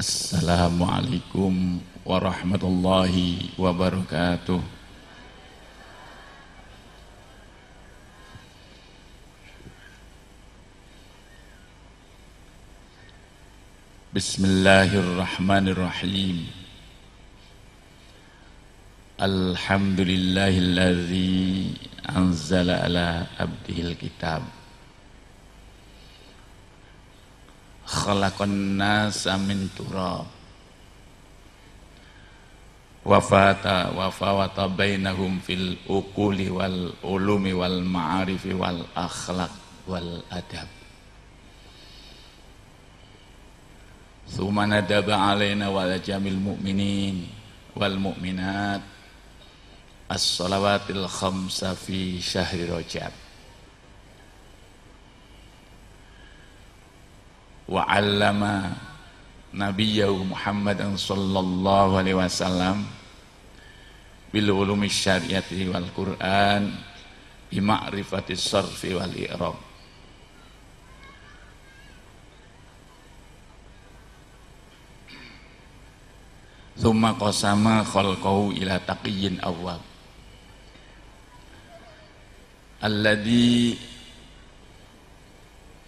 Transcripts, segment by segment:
Assalamualaikum warahmatullahi wabarakatuh. Bismillahirrahmanirrahim. Alhamdulillahilladzi anzala ala abdihil kitab. Khalaqan nasa min turab. Wafawata bainahum fil uquli wal ulumi wal ma'arifi wal akhlaq wal adab. Tsumma nadaba alaina wa ala jamil mu'minin wal mu'minat as-salawatil khamsa fi syahri Rajab. Wa 'allama nabiyyu Muhammadan sallallahu alaihi wasallam bil ulumi syariati wal Qur'an bi ma'rifati sarfi wal i'rab. Tsumma qasama khalqahu ila taqiyyin awwab alladhi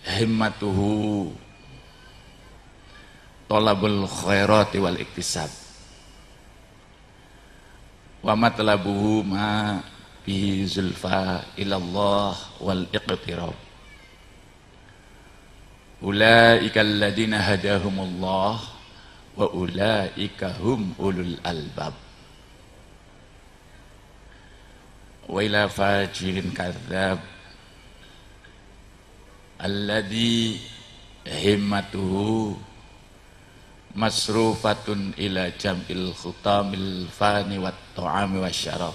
himmatuhu talabul khairati wal iktisab wa matlabuhu ma bihi zulfa ilallah wal iqtirab. Ulaika alladhina hadahumullah wa ulaika hum ulul albab. Wa ila fajirin kadzab alladhi himmatuhu masrufatun ila jam'il khutamil fani wat ta'ami wasyarab.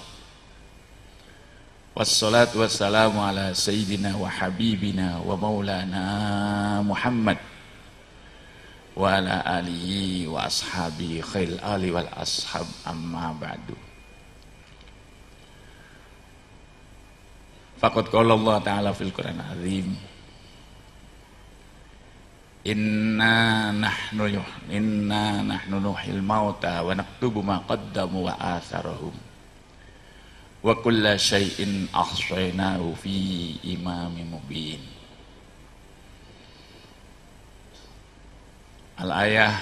Wassalatu wassalamu ala sayyidina wa habibina wa maulana Muhammad wa ala alihi wa ashabi khairil ali wal ashab, amma ba'du. Faqad qala Allah ta'ala fil Qur'an azim, Inna nahnu nuhil mauta wa naktubu ma qaddamu wa atharahum wa kulla syai'in ahsaynahu fi imamin mubin. Al-ayah.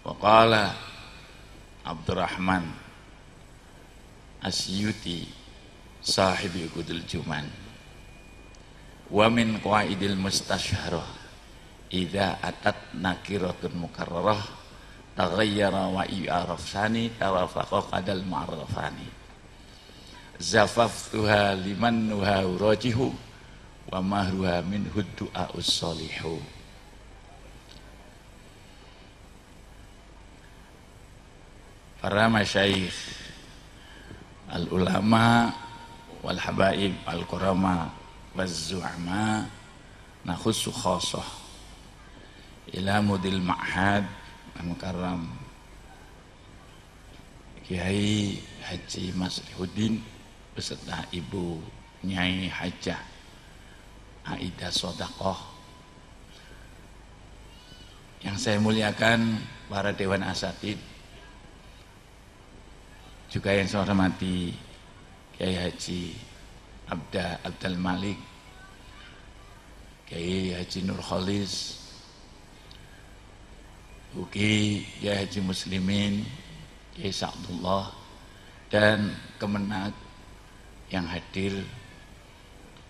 Wa qala Abdurrahman Asyuti sahibi Qudul Juman, wa min qaidil mustashharah idza atat nakiratun mukarrarah taghayyara wa i'rafani tawafaqa qadal mu'arrafani zafaftuha liman nuha rajihu wa mahruha min huddu'a us-solihu. Para masyayikh al-ulama wal habaib al-kurama waz-zu'ama nakhussu khassah ila mudil ma'had al-mukarram Kiai Haji Maslihuddin beserta Ibu Nyai Hajah Aida Sodaqoh. Yang saya muliakan para dewan asatid, juga yang saya hormati Kiai Haji Abdul Malik, Kiai Haji Nur Khalis, Kiai Haji Muslimin, Kiai Sa'dullah, dan Kemenag yang hadir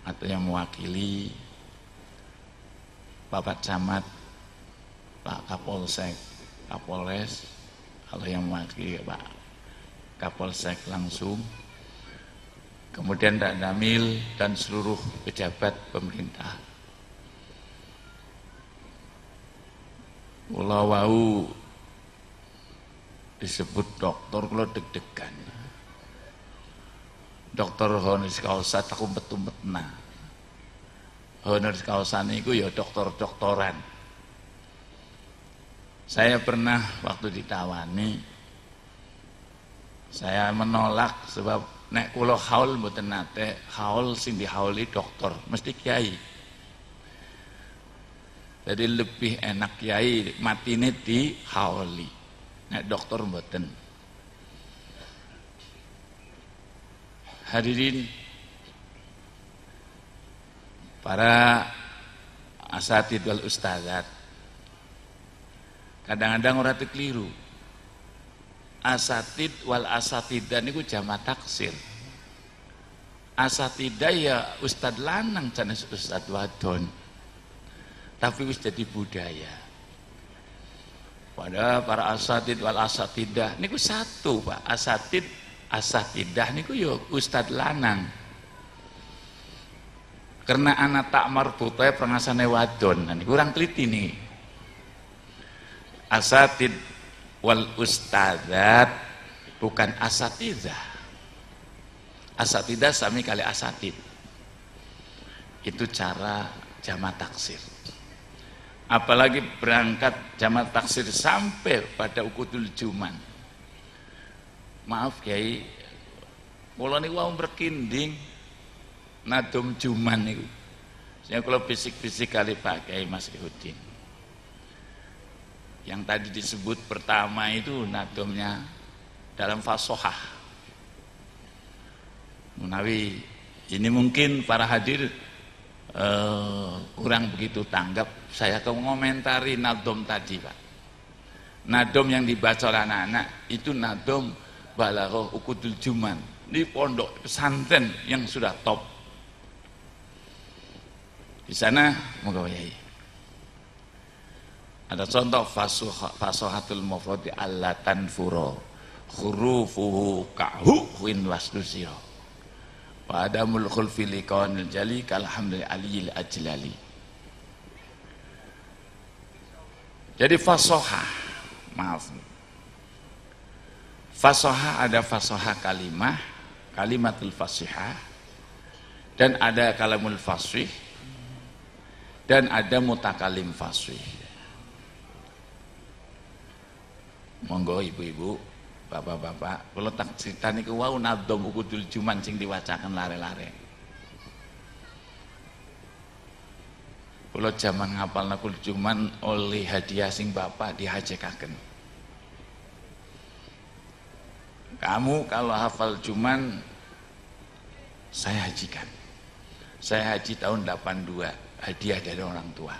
atau yang mewakili Bapak Camat, Pak Kapolsek, Kapolres, kalau yang mewakili Pak Kapolsek langsung, kemudian Pak Damil dan seluruh pejabat pemerintah. Kula wau disebut dokter, kula deg-degan. Dokter honoris causa aku betul-betul. Honoris causa niku ya dokter-doktoran. Saya pernah waktu ditawani, saya menolak sebab nek kula haul mboten nate, haul sing dihauli dokter, mesti kiai. Jadi lebih enak kiai matine di hauli. Nek dokter mboten. Hadirin para asatid wal ustadzat, kadang-kadang orang itu keliru. Asatid wal asatidah niku jamak taksir. Asatidah ya ustad lanang sanes ustad wadon, tapi wis jadi budaya. Padahal para asatid wal asatidah niku satu, Pak. Asatid asatidah niku yo ustad lanang. Karena anak tak marbutoe prengasane wadon, nah niku kurang teliti nih. Asatid wal ustadzat bukan asatidah. Asatidah sami kali asatid. Itu cara jamak taksir. Apalagi berangkat jamak taksir sampai pada ukudul juman. Maaf Kiai, kula niku wau berkinding nadom juman niku. Saya kalau bisik-bisik kali Pak Kiai Mas Ihudin. Yang tadi disebut pertama itu nadomnya dalam fasohah. Menawi ini mungkin para hadir kurang begitu tanggap. Saya akan mengomentari nadom tadi Pak. Nadom yang dibaca oleh anak-anak itu nadom balaghah ukudul juman di pondok pesantren yang sudah top. Di sana moga yai. Ada contoh fasohatul mufradi allatan furo hurufuhu kahu win wasdusiro. Padamul khulfi liqawanil jali kalhamdulillah aliyil ajlali. Jadi fasoha, maaf. Fasoha ada fasoha kalimah, kalimatul fasihah, dan ada kalamul fasih, dan ada mutakalim fasih. Monggo ibu-ibu, bapak-bapak, kalau tak cerita niku wau nadom ukudul juman sing diwacakan lare-lare. Kalau zaman ngapal nakul juman oleh hadiah sing bapak dihajekaken. Kamu kalau hafal juman, saya hajikan. Saya haji tahun 82, hadiah dari orang tua.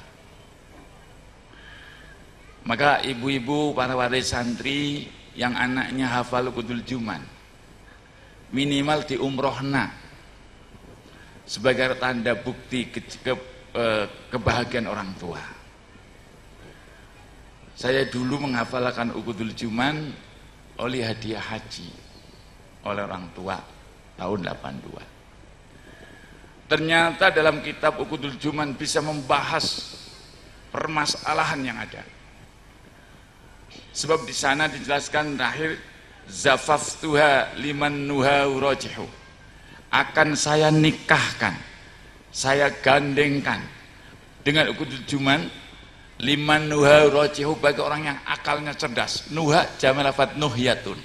Maka ibu-ibu para waris santri yang anaknya hafal ukudul juman minimal diumrohna sebagai tanda bukti kebahagiaan orang tua. Saya dulu menghafalkan ukudul juman oleh hadiah haji oleh orang tua tahun 82. Ternyata dalam kitab ukudul juman bisa membahas permasalahan yang ada. Sebab di sana dijelaskan terakhir zafaftuha liman nuha urajihu, akan saya nikahkan, saya gandengkan dengan ukudul juman liman nuha urajihu, bagi orang yang akalnya cerdas. Nuha jamak lafadz nuhyatun,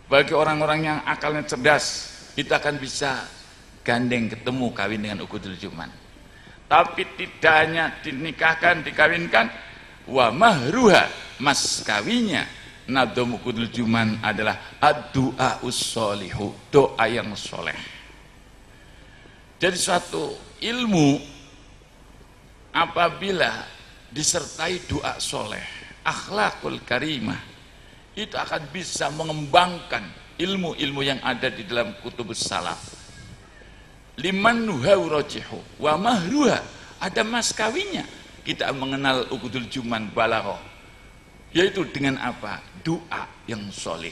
bagi orang-orang yang akalnya cerdas itu akan bisa gandeng ketemu kawin dengan ukudul juman. Tapi tidak hanya dinikahkan, dikawinkan, wa mahruha, mas kawinya nadom ukudul juman adalah ad-du'a us-solihu, doa yang soleh. Jadi suatu ilmu apabila disertai doa soleh, akhlakul karimah, itu akan bisa mengembangkan ilmu-ilmu yang ada di dalam kutubus salaf. Liman nuha urajihu wa mahruha, ada mas kawinya. Kita mengenal ukudul juman balaghah, yaitu dengan apa? Doa yang soleh.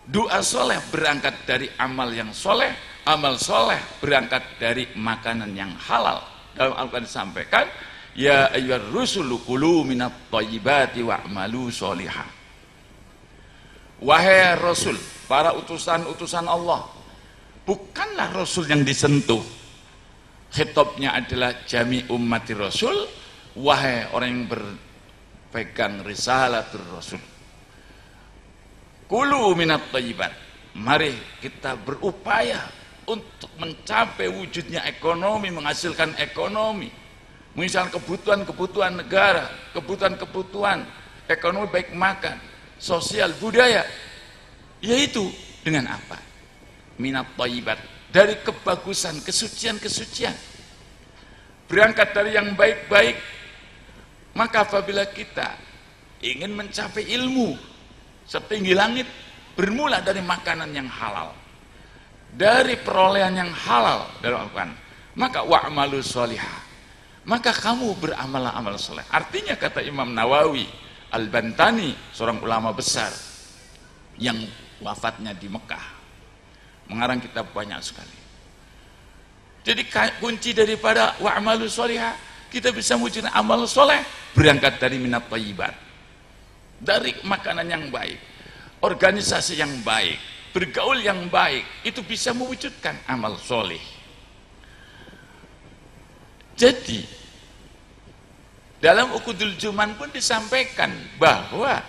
Doa soleh berangkat dari amal yang soleh, amal soleh berangkat dari makanan yang halal. Dalam Al-Quran disampaikan, ya ayyuhar rusulu kulu minat thayyibati wa'malu sholihah. Wahai Rasul, para utusan-utusan Allah, bukanlah Rasul yang disentuh. Khitabnya adalah jami ummati Rasul, wahai orang yang berpegang risalatul Rasul. Kulu minat thayyibat, mari kita berupaya untuk mencapai wujudnya ekonomi, menghasilkan ekonomi. Misalnya kebutuhan negara, kebutuhan ekonomi, baik makan, sosial, budaya, yaitu dengan apa? Minat thayyibat, dari kebagusan, kesucian. Berangkat dari yang baik-baik. Maka apabila kita ingin mencapai ilmu setinggi langit, bermula dari makanan yang halal, dari perolehan yang halal dari Al-Quran, maka wa'malu sholihah, maka kamu beramal amal soleh. Artinya kata Imam Nawawi Al-Bantani, seorang ulama besar yang wafatnya di Mekah, mengarang kitab banyak sekali. Jadi kunci daripada wa'malu sholihah, kita bisa mewujudkan amal soleh, berangkat dari minat thayyibat, dari makanan yang baik, organisasi yang baik, bergaul yang baik, itu bisa mewujudkan amal soleh. Jadi dalam Uqudul Juman pun disampaikan bahwa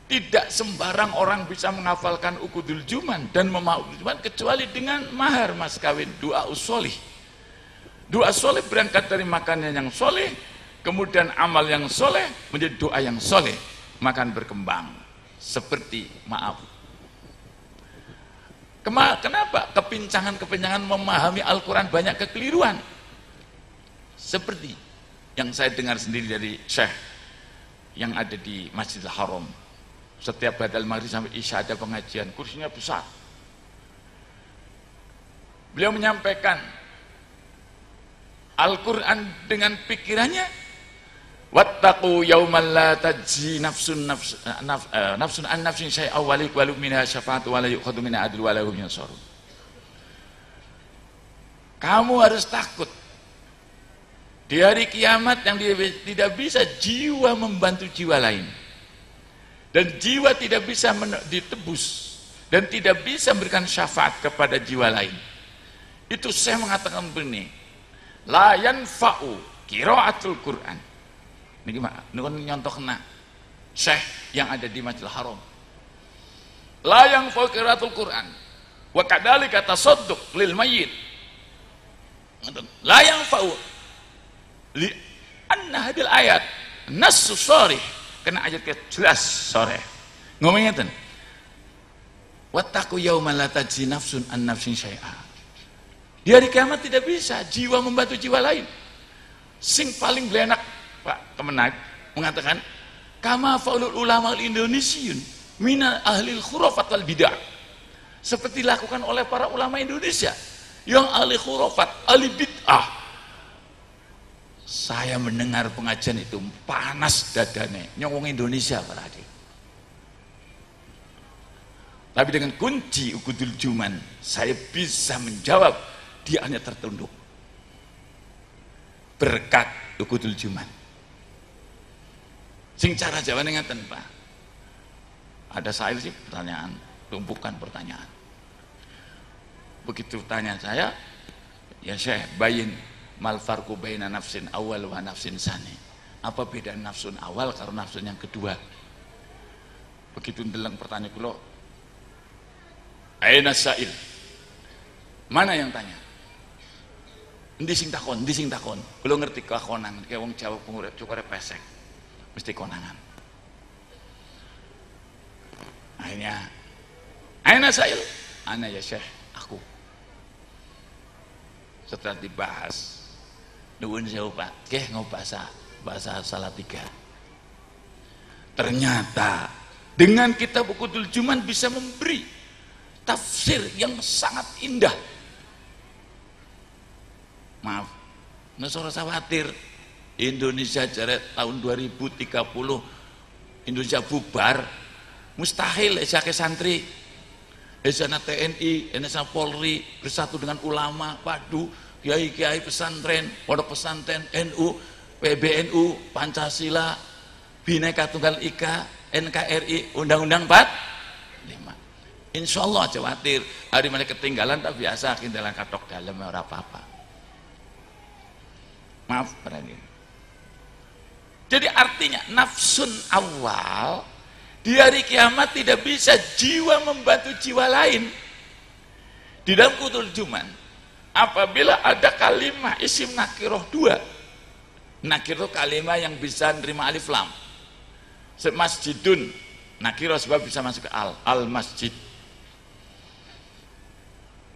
tidak sembarang orang bisa menghafalkan Uqudul Juman dan memahami Juman kecuali dengan mahar mas kawin, doa usolih. Doa soleh berangkat dari makanan yang soleh, kemudian amal yang soleh menjadi doa yang soleh, makan berkembang. Seperti kenapa kepincangan memahami Al-Quran banyak kekeliruan, seperti yang saya dengar sendiri dari Syekh yang ada di Masjidil Haram. Setiap badal maghrib sampai isya ada pengajian, kursinya besar. Beliau menyampaikan Al-Quran dengan pikirannya, wattaqu yauman la tajzi nafsun an nafsin syai'a wa la yuqbalu minha syafa'atu wa la yu'khadhu minha adlun wa la hum yunsarun. Kamu harus takut di hari kiamat yang tidak bisa jiwa membantu jiwa lain, dan jiwa tidak bisa ditebus dan tidak bisa memberikan syafaat kepada jiwa lain. Itu saya mengatakan begini, la yanfa'u qira'atul Quran. Ini gimana? Ini kan nyontohna Syekh yang ada di Masjidil Haram. La yanfa'u qira'atul Quran wa kadzalika tasadduq lil mayyit. La yanfa'u li anna hadil ayat nassu sharih, kena ayat jelas sharih. Ngomongnya ten. Wattaqu yauman la tajzi nafsun an nafsin syai'a. Di hari kiamat tidak bisa jiwa membantu jiwa lain. Sing paling belenak Pak Kemenag mengatakan, kama faulul ulama al-indonesiun mina ahlil khurafat wal bidah, seperti dilakukan oleh para ulama Indonesia yang ahli khurafat, ahli bid'ah. Saya mendengar pengajian itu panas dadane, nyongong Indonesia Pak Adi. Tapi dengan kunci Uqudul Juman saya bisa menjawab, dia hanya tertunduk berkat Uqudul Juman. Sing cara jawabannya ngaten Pak. Ada saya sih pertanyaan, tumpukan pertanyaan. Begitu tanya saya, ya Syekh, bayin mal farqu baina nafsin awal wa nafsin sani. Apa beda nafsun awal karo nafsun yang kedua? Begitu ndeleng pertanyaan kula, aina sa'il? Mana yang tanya? Endi sing takon? Kula ngerti kekonangan, kaya wong Jawa pengurip cukure pesek. Mesti konangan. Akhirnya, aina sa'il? Ana ya Syekh, aku. Setelah dibahas, nuwun sewu Pak, bahasa Salatiga. Ternyata dengan kitab Uqudul Juman bisa memberi tafsir yang sangat indah. Maaf, nusora khawatir Indonesia jaret tahun 2030 Indonesia bubar, mustahil esake santri, esana TNI, esana Polri bersatu dengan ulama, padu kiai-kiai pesantren, pondok pesantren, NU, PBNU, Pancasila, Bhinneka Tunggal Ika, NKRI, Undang-Undang 45. Insya Allah khawatir hari mana ketinggalan, tak biasa ketinggalan katok dalam ora apa-apa. Maaf berani. Jadi artinya nafsun awal di hari kiamat tidak bisa jiwa membantu jiwa lain. Di dalam Uqudul Juman, apabila ada kalimah isim nakiroh 2 Nakiro kalimat yang bisa nerima alif lam. Masjidun nakiro sebab bisa masuk ke al masjid.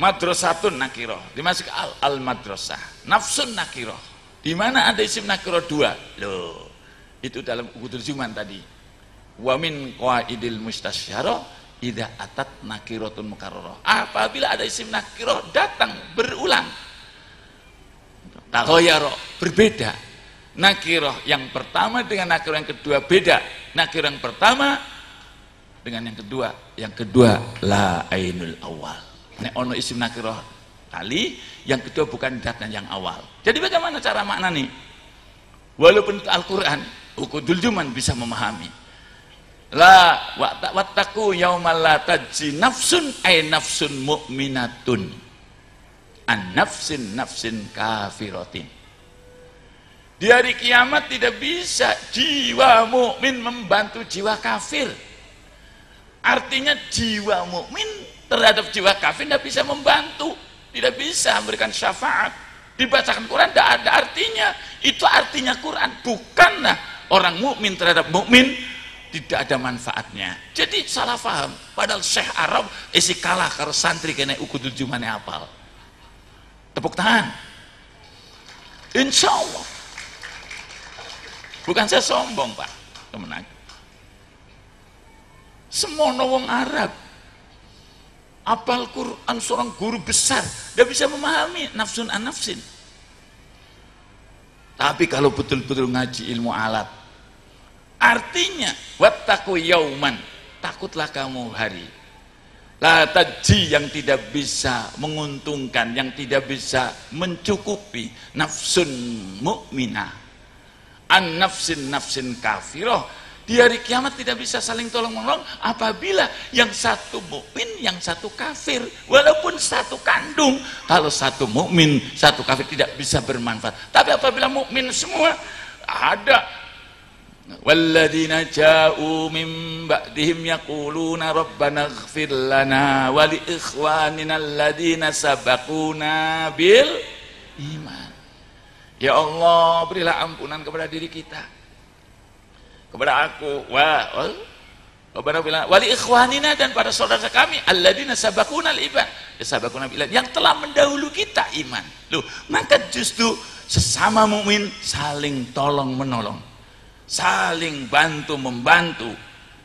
Madrasatun nakiro dimasuk ke al madrasah. Nafsun nakiro, di mana ada isim nakiro dua. Loh, itu dalam ukudul juman tadi. Wa min qaidil mustasyara idza atat nakiratun mukarrarah. Apabila ada isim nakiro datang berulang, taghayyara, berbeda. Nakirah yang pertama dengan nakirah yang kedua beda. Nakirah yang pertama dengan yang kedua la ainul awal. Nek ono isim nakirah kali, yang kedua bukan datang yang awal. Jadi bagaimana cara makna nih? Walaupun itu Al-Quran, ukudul juman bisa memahami. La wattaqu yaumal la tajzi nafsun ay nafsun mu'minatun an nafsin kafiratin. Di hari kiamat tidak bisa jiwa mukmin membantu jiwa kafir. Artinya jiwa mukmin terhadap jiwa kafir tidak bisa membantu, tidak bisa memberikan syafaat. Dibacakan Quran tidak ada artinya. Itu artinya Quran. Bukanlah orang mukmin terhadap mukmin tidak ada manfaatnya. Jadi salah paham. Padahal Syekh Arab isi kalah karo santri kena ukudul jumane apal. Tepuk tangan. Insya Allah. Bukan saya sombong Pak, teman. Semono wong Arab apal Quran, seorang guru besar dia bisa memahami nafsun an nafsin. Tapi kalau betul-betul ngaji ilmu alat, artinya wattaqu yauman, takutlah kamu hari la tajzi, yang tidak bisa menguntungkan, yang tidak bisa mencukupi nafsun mukminah an nafsin kafirah. Di hari kiamat tidak bisa saling tolong menolong apabila yang satu mukmin, yang satu kafir, walaupun satu kandung. Kalau satu mukmin, satu kafir tidak bisa bermanfaat. Tapi apabila mukmin semua ada, walladzina ja'u min ba'dihim yaquluna rabbana ighfir lana wa li ikhwanina alladzina sabaquna bil iman. Ya Allah, berilah ampunan kepada diri kita, kepada aku, wali ikhwanina, dan pada saudara kami alladzina sabaquna al-iman, sabaquna bil iman, yang telah mendahulu kita iman. Loh, maka justru sesama mukmin saling tolong menolong, saling bantu membantu.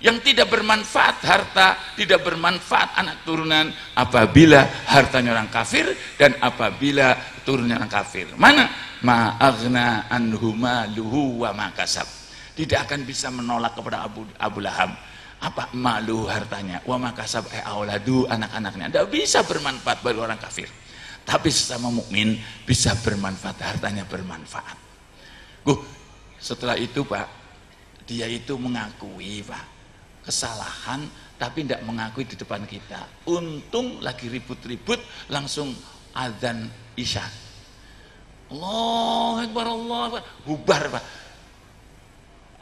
Yang tidak bermanfaat harta, tidak bermanfaat anak turunan apabila hartanya orang kafir dan apabila turunnya orang kafir. Mana? Ma'aghna anhu maluhu wa makasab. Tidak akan bisa menolak kepada Abu Lahab apa malu hartanya, wa makasab auladu, anak-anaknya. Tidak bisa bermanfaat bagi orang kafir. Tapi sesama mukmin bisa bermanfaat, hartanya bermanfaat. Setelah itu Pak, dia itu mengakui Pak kesalahan, tapi tidak mengakui di depan kita. Untung lagi ribut-ribut langsung azan isya. Allahu Akbar, Allahu Akbar, bubar Pak.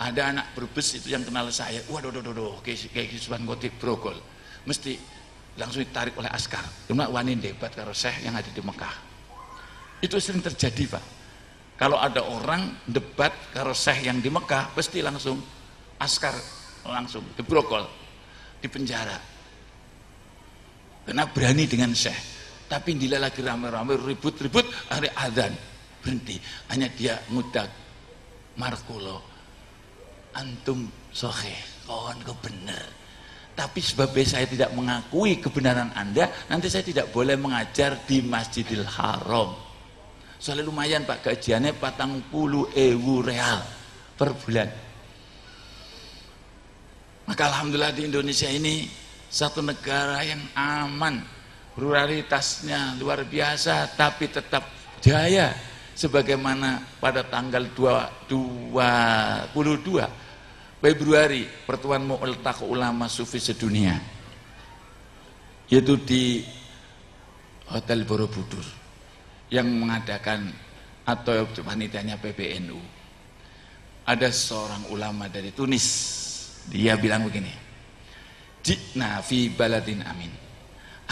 Ada anak Brebes itu yang kenal saya, waduh, kayak Kisban Khotib Brogol, mesti langsung ditarik oleh askar. Cuma wani debat karo Syekh yang ada di Mekah. Itu sering terjadi Pak. Kalau ada orang debat karo Syekh yang di Mekah, pasti langsung askar, langsung dibrogol, di penjara. Karena berani dengan Syekh. Tapi dia lagi rame-rame ribut-ribut, hari adzan berhenti. Hanya dia ngudak markulo, antum soheh, kawan kau benar. Tapi sebab saya tidak mengakui kebenaran Anda, nanti saya tidak boleh mengajar di Masjidil Haram. Soalnya lumayan Pak, gajiannya 40.000 real per bulan. Maka alhamdulillah di Indonesia ini satu negara yang aman, pluralitasnya luar biasa, tapi tetap jaya. Sebagaimana pada tanggal 22 Februari pertemuan Mu'taqa Ulama Sufi sedunia, yaitu di Hotel Borobudur yang mengadakan atau panitianya PBNU. Ada seorang ulama dari Tunis, dia bilang begini, Jikna fi baladin amin,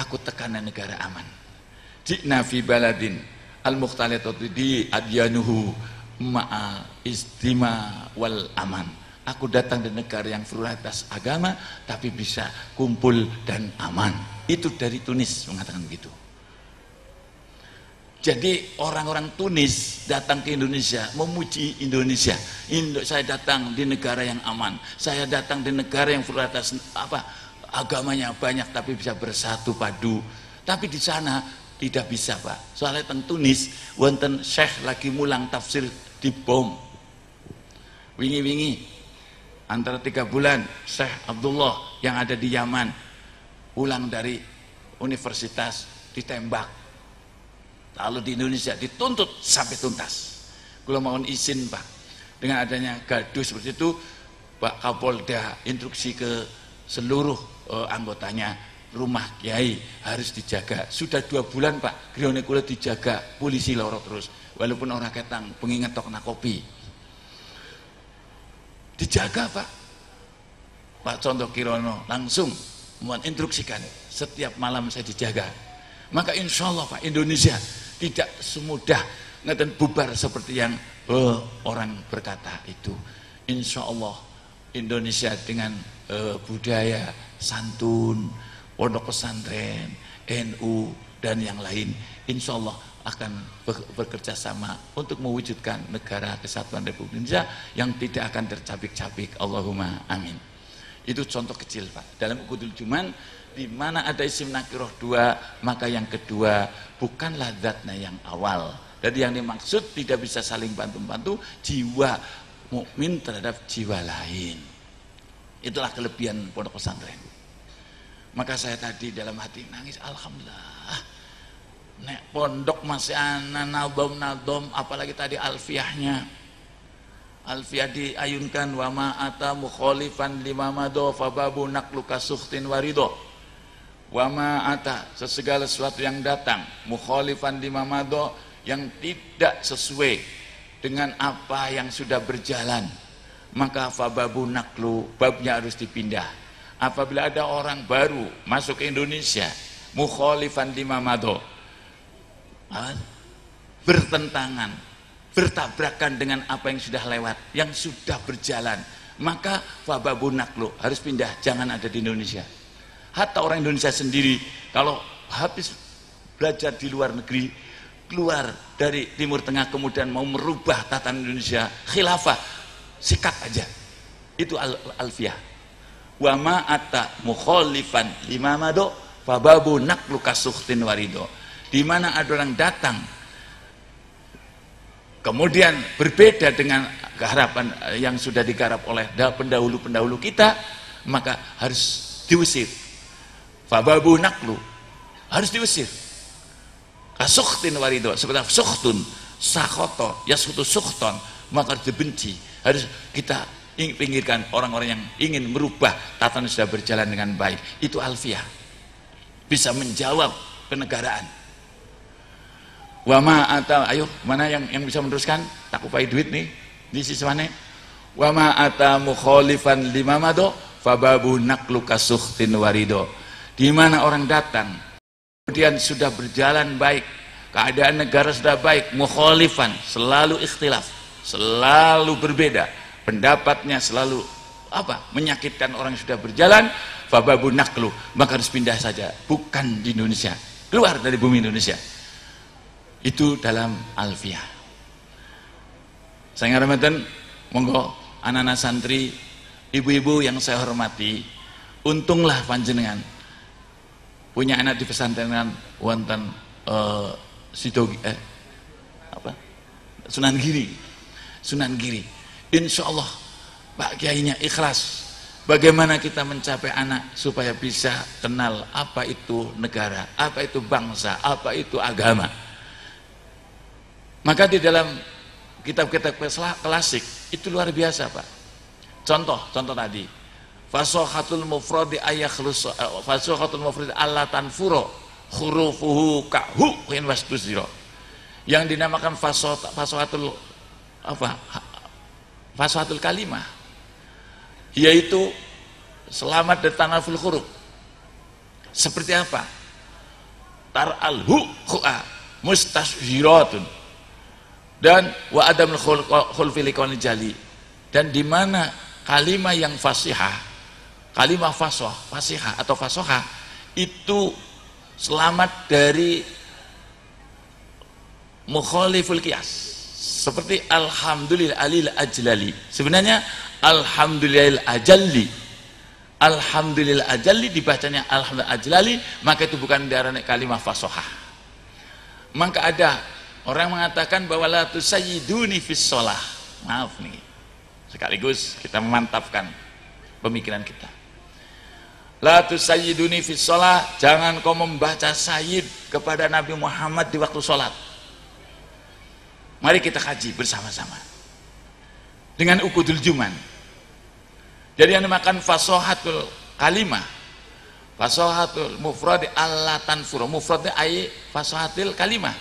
aku tekanan negara aman. Jikna fi baladin al-mukhtalitatu di adyanuhu ma'al istima wal aman. Aku datang dari negara yang pluralitas agama tapi bisa kumpul dan aman. Itu dari Tunis mengatakan begitu. Jadi orang-orang Tunis datang ke Indonesia memuji Indonesia. Saya datang di negara yang aman. Saya datang di negara yang pluralitas agamanya banyak tapi bisa bersatu padu. Tapi di sana tidak bisa, Pak. Soalnya teng Tunis wonten Syekh lagi mulang tafsir di bom. Wingi-wingi antara 3 bulan Syekh Abdullah yang ada di Yaman pulang dari universitas ditembak. Lalu di Indonesia dituntut sampai tuntas. Kalau mohon izin, Pak, dengan adanya gaduh seperti itu, Pak Kapolda instruksi ke seluruh anggotanya, rumah kiai harus dijaga. Sudah 2 bulan, Pak, grione kula dijaga polisi loro terus, walaupun orang ketang pengingat tok kopi dijaga, Pak. Pak Contoh Kirono langsung menginstruksikan setiap malam saya dijaga. Maka insya Allah, Pak, Indonesia tidak semudah ngeten bubar seperti yang orang berkata itu. Insya Allah Indonesia dengan budaya santun, pondok pesantren, NU dan yang lain, insya Allah akan bekerja sama untuk mewujudkan negara kesatuan Republik Indonesia yang tidak akan tercabik-cabik. Allahumma amin. Itu contoh kecil, Pak. Dalam Uqudul Juman, di mana ada isim nakiroh 2, maka yang kedua bukanlah zatnya yang awal. Jadi yang dimaksud tidak bisa saling bantu-bantu jiwa mukmin terhadap jiwa lain. Itulah kelebihan pondok pesantren. Maka saya tadi dalam hati nangis, alhamdulillah. Nek pondok masih ana nadom, apalagi tadi alfiahnya. Alfiah diayunkan wa ma ata mukhalifan lima mado fababu nakluka sukhtin warido. Wa ma ata, segala sesuatu yang datang mukhalifan lima mado, yang tidak sesuai dengan apa yang sudah berjalan, maka fababu naklu, babnya harus dipindah. Apabila ada orang baru masuk ke Indonesia mukhalifan lima mado, bertentangan, bertabrakan dengan apa yang sudah lewat, yang sudah berjalan, maka fababu naklu, harus pindah, jangan ada di Indonesia. Hatta orang Indonesia sendiri kalau habis belajar di luar negeri, keluar dari Timur Tengah kemudian mau merubah tatanan Indonesia, khilafah, sikat aja. Itu alfiah. Wa ma atta mukhalifan lima mado fababu naklu kasukhtin warido. Di mana ada orang datang kemudian berbeda dengan keharapan yang sudah digarap oleh pendahulu-pendahulu kita, maka harus diusir. Fababu naklu, harus diusir. Kasukhtin warido, seperti sukhtun, sakhoto, yasutu sukhton, maka harus dibenci. Harus kita pinggirkan orang-orang yang ingin merubah tatanan sudah berjalan dengan baik. Itu alfiah, bisa menjawab kenegaraan. Wama ata, ayo mana yang bisa meneruskan? Tak upai duit nih di sisi mana? Wama ata mukhalifan lima mado fababu naklu kasukhtin warido. Di mana orang datang kemudian sudah berjalan baik, keadaan negara sudah baik, mukhalifan, selalu ikhtilaf, selalu berbeda pendapatnya, selalu menyakitkan orang yang sudah berjalan, fababu naklu, maka harus pindah saja, bukan di Indonesia, keluar dari bumi Indonesia. Itu dalam alfiah. Saya ngarametan, monggo anak-anak santri, ibu-ibu yang saya hormati, untunglah panjenengan punya anak di pesantren wonten Sunan Giri. Insya Allah Pak Kiainya ikhlas. Bagaimana kita mencapai anak supaya bisa kenal apa itu negara, apa itu bangsa, apa itu agama. Maka di dalam kitab-kitab klasik itu luar biasa, Pak. Contoh tadi, fasohatul mufradi ayakhlus, fasohatul mufradi alla tanfuro hurufuhu kahu in wastusiro, yang dinamakan fasohatul fasohatul kalimah, yaitu selamat dari tanaful huruf. Seperti apa? Tar'al hu'a mustashiratun, dan wa adamul khulfi liqaulil jali, dan di mana kalimah yang fasihah, kalimah fasihah atau fasohah itu selamat dari mukhaliful qiyas, seperti alhamdulillah alil ajlali. Sebenarnya alhamdulillah ajalli, alhamdulillah ajalli dibacanya alhamdulillah ajlali, maka itu bukan diarani kalimah fasohah. Maka ada orang mengatakan bahwa la tusayyiduni fis shalah. Maaf nih, sekaligus kita memantapkan pemikiran kita. La tusayyiduni fis shalah, jangan kau membaca sayyid kepada Nabi Muhammad di waktu sholat. Mari kita kaji bersama-sama dengan ukudul juman. Jadi yang dimakan fasohatul kalimah, fasohatul mufrad alla tanfur, mufradnya ay fasohatul kalimah,